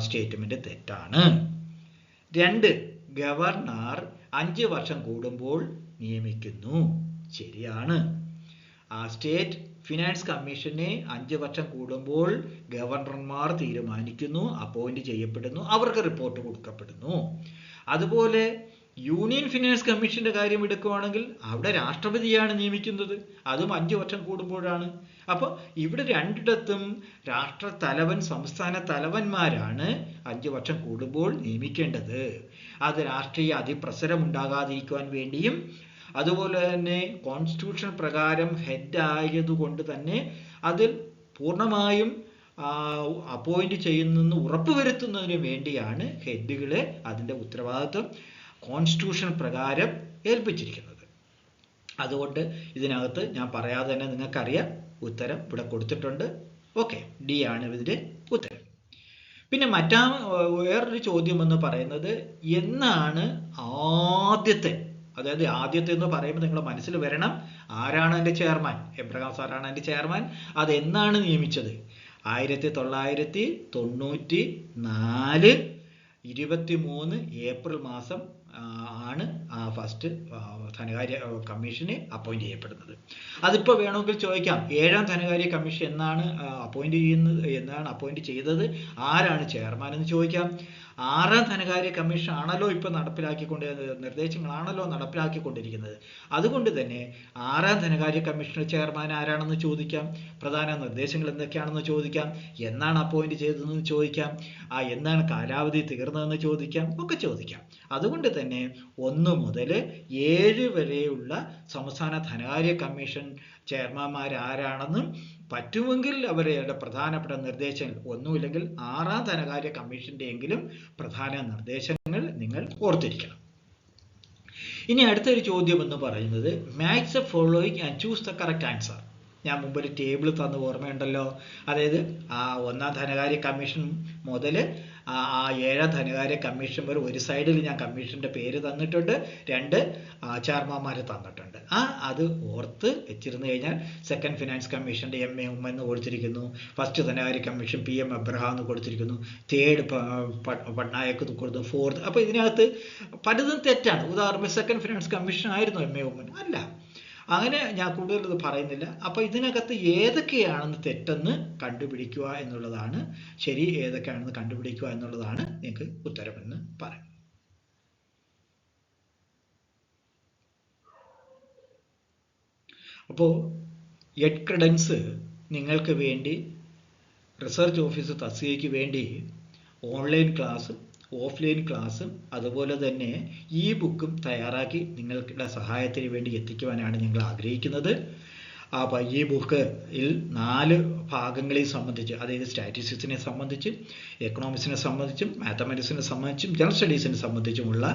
സ്റ്റേറ്റ്മെന്റ് തെറ്റാണ്. 2, ഗവർണർ 5 വർഷം കൂടുമ്പോൾ നിയമിക്കുന്നു. ശരിയാണ്. സ്റ്റേറ്റ് ഫിനാൻസ് കമ്മീഷനെ 5 വർഷം കൂടുമ്പോൾ ഗവർണർമാർ തീരുമാനിക്കുന്നു, അപ്പോയിന്റ് ചെയ്യപ്പെടുന്നു, അവർക്ക് റിപ്പോർട്ട് കൊടുക്കപ്പെടുന്നു. അതുപോലെ യൂണിയൻ ഫിനാൻസ് കമ്മീഷന്റെ കാര്യം എടുക്കുകയാണെങ്കിൽ അവിടെ രാഷ്ട്രപതിയാണ് നിയമിക്കുന്നത്, അതും 5 വർഷം കൂടുമ്പോഴാണ്. അപ്പോൾ ഇവിടെ രണ്ടിടത്തും രാഷ്ട്രത്തലവൻ, സംസ്ഥാന തലവന്മാരാണ് 5 വർഷം കൂടുമ്പോൾ നിയമിക്കേണ്ടത്. അത് രാഷ്ട്രീയ അതിപ്രസരം ഉണ്ടാകാതിരിക്കുവാൻ വേണ്ടിയും അതുപോലെ തന്നെ കോൺസ്റ്റിറ്റ്യൂഷൻ പ്രകാരം ഹെഡ് ആയതുകൊണ്ട് തന്നെ അതിൽ പൂർണ്ണമായും അപ്പോയിന്റ് ചെയ്യുന്നെന്ന് ഉറപ്പുവരുത്തുന്നതിന് വേണ്ടിയാണ് ഹെഡുകളെ അതിൻ്റെ ഉത്തരവാദിത്വം കോൺസ്റ്റിറ്റ്യൂഷൻ പ്രകാരം ഏൽപ്പിച്ചിരിക്കുന്നത്. അതുകൊണ്ട് ഇതിനകത്ത് ഞാൻ പറയാതെ തന്നെ നിങ്ങൾക്കറിയാം, ഉത്തരം ഇവിടെ കൊടുത്തിട്ടുണ്ട്. ഓക്കെ, ഡി ആണ് ഇതിൻ്റെ ഉത്തരം. പിന്നെ വേറൊരു ചോദ്യം എന്ന് പറയുന്നത്, എന്നാണ് ആദ്യത്തെ, അതായത് ആദ്യത്തെ എന്ന് പറയുമ്പോൾ നിങ്ങളുടെ മനസ്സിൽ വരണം, ആരാണ് എൻ്റെ ചെയർമാൻ? എബ്രഹാം സാറാണ് എൻ്റെ ചെയർമാൻ. അതെന്നാണ് നിയമിച്ചത്? 1994 23 ഏപ്രിൽ മാസം ആണ് ഫസ്റ്റ് ധനകാര്യ കമ്മീഷനെ അപ്പോയിന്റ് ചെയ്യപ്പെടുന്നത്. അതിപ്പോൾ വേണമെങ്കിൽ ചോദിക്കാം, 7ാം ധനകാര്യ കമ്മീഷൻ എന്നാണ് അപ്പോയിന്റ് ചെയ്തത്, ആരാണ് ചെയർമാൻ എന്ന് ചോദിക്കാം. 6ാം ധനകാര്യ കമ്മീഷൻ ആണല്ലോ ഇപ്പോൾ നിർദ്ദേശങ്ങളാണല്ലോ നടപ്പിലാക്കിക്കൊണ്ടിരിക്കുന്നത്. അതുകൊണ്ട് തന്നെ 6ാം ധനകാര്യ കമ്മീഷണർ ചെയർമാൻ ആരാണെന്ന് ചോദിക്കാം, പ്രധാന നിർദ്ദേശങ്ങൾ എന്തൊക്കെയാണെന്ന് ചോദിക്കാം, എന്നാണ് അപ്പോയിന്റ് ചെയ്തതെന്ന് ചോദിക്കാം, എന്നാണ് കാലാവധി തീർന്നതെന്ന് ചോദിക്കാം, ഒക്കെ ചോദിക്കാം. അതുകൊണ്ട് തന്നെ 1 മുതൽ 7 വരെയുള്ള സംസ്ഥാന ധനകാര്യ കമ്മീഷൻ ചെയർമാൻമാർ ആരാണെന്നും പറ്റുമെങ്കിൽ അവരുടെ പ്രധാനപ്പെട്ട നിർദ്ദേശങ്ങൾ, ഒന്നുമില്ലെങ്കിൽ 6ാം ധനകാര്യ കമ്മീഷന്റെ എങ്കിലും പ്രധാന നിർദ്ദേശങ്ങൾ നിങ്ങൾ ഓർത്തിരിക്കണം. ഇനി അടുത്തൊരു ചോദ്യം എന്ന് പറയുന്നത് match the following and choose the correct answer. ഞാൻ മുമ്പ് ഒരു ടേബിൾ തന്ന് ഓർമ്മയുണ്ടല്ലോ. അതായത് 1ാം ധനകാര്യ കമ്മീഷൻ മുതൽ 7ാം ധനകാര്യ കമ്മീഷൻ വരെ ഒരു സൈഡിൽ ഞാൻ കമ്മീഷന്റെ പേര് തന്നിട്ടുണ്ട്, 2 ചെയർമാൻമാരെ തന്നിട്ടുണ്ട്. അത് ഓർത്ത് വെച്ചിരുന്നു കഴിഞ്ഞാൽ സെക്കൻഡ് ഫിനാൻസ് കമ്മീഷന്റെ MA ഉമ്മ എന്ന് കൊടുത്തിരിക്കുന്നു, ഫസ്റ്റ് ധനകാര്യ കമ്മീഷൻ PM എബ്രഹാം എന്ന് കൊടുത്തിരിക്കുന്നു, 3rd പട്നായക് എന്ന് കൊടുത്തു, 4th. അപ്പോൾ ഇതിനകത്ത് പലതും തെറ്റാണ്. ഉദാഹരണം സെക്കൻഡ് ഫിനാൻസ് കമ്മീഷൻ ആയിരുന്നു MA ഉമ്മൻ അല്ല. അങ്ങനെ ഞാൻ കൂടുതൽ ഇത് പറയുന്നില്ല. അപ്പോൾ ഇതിനകത്ത് ഏതൊക്കെയാണെന്ന് തെറ്റെന്ന് കണ്ടുപിടിക്കുക എന്നുള്ളതാണ് ശരി, ഏതൊക്കെയാണെന്ന് കണ്ടുപിടിക്കുക എന്നുള്ളതാണ് നിങ്ങൾക്ക് ഉത്തരമെന്ന് പറയും. അപ്പോൾ എഡ്ക്രെഡൻസ് നിങ്ങൾക്ക് വേണ്ടി റിസർച്ച് ഓഫീസർ തസ്തികയ്ക്ക് വേണ്ടി ഓൺലൈൻ ക്ലാസ്സും ഓഫ്ലൈൻ ക്ലാസ്സും അതുപോലെ തന്നെ ബുക്കും തയ്യാറാക്കി നിങ്ങളുടെ സഹായത്തിന് വേണ്ടി എത്തിക്കുവാനാണ് ഞങ്ങൾ ആഗ്രഹിക്കുന്നത്. അപ്പോൾ ബുക്കിൽ 4 ഭാഗങ്ങളെ സംബന്ധിച്ച്, അതായത് സ്റ്റാറ്റിസ്റ്റിക്സിനെ സംബന്ധിച്ചും എക്കണോമിക്സിനെ സംബന്ധിച്ചും മാത്തമാറ്റിക്സിനെ സംബന്ധിച്ചും ജനറൽ സ്റ്റഡീസിനെ സംബന്ധിച്ചുമുള്ള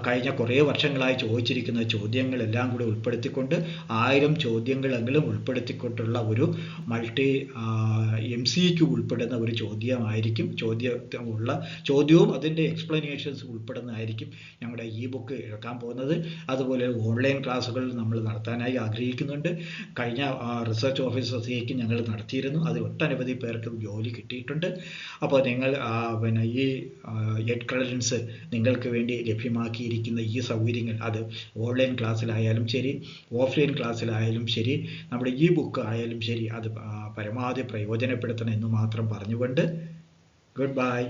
കഴിഞ്ഞ കുറേ വർഷങ്ങളായി ചോദിച്ചിരിക്കുന്ന ചോദ്യങ്ങളെല്ലാം കൂടി ഉൾപ്പെടുത്തിക്കൊണ്ട് 1000 ചോദ്യങ്ങളെങ്കിലും ഉൾപ്പെടുത്തിക്കൊണ്ടുള്ള ഒരു മൾട്ടി MCQ ഉൾപ്പെടുന്ന ഒരു ചോദ്യമായിരിക്കും. ചോദ്യവും അതിൻ്റെ എക്സ്പ്ലനേഷൻസ് ഉൾപ്പെടുന്നതായിരിക്കും ഞങ്ങളുടെ ബുക്ക് എടുക്കാൻ പോകുന്നത്. അതുപോലെ ഓൺലൈൻ ക്ലാസ്സുകൾ നമ്മൾ നടത്താനായി ആഗ്രഹിക്കുന്നുണ്ട്. കഴിഞ്ഞ റിസർച്ച് ഓഫീസേഴ്സിലേക്ക് ഞങ്ങൾ നടത്തിയിരുന്നു. അത് ഒട്ടനവധി പേർക്ക് ജോലി കിട്ടിയിട്ടുണ്ട്. അപ്പോൾ നിങ്ങൾ ഈ എഡ്ക്രെഡൻസ് നിങ്ങൾക്ക് വേണ്ടി ലഭ്യമാക്കിയിരിക്കുന്ന ഈ സൗകര്യങ്ങൾ, അത് ഓൺലൈൻ ക്ലാസ്സിലായാലും ശരി ഓഫ്ലൈൻ ക്ലാസ്സിലായാലും ശരി നമ്മുടെ ബുക്ക് ആയാലും ശരി, അത് പരമാവധി പ്രയോജനപ്പെടുത്തണം എന്ന് മാത്രം പറഞ്ഞുകൊണ്ട് ഗുഡ് ബൈ.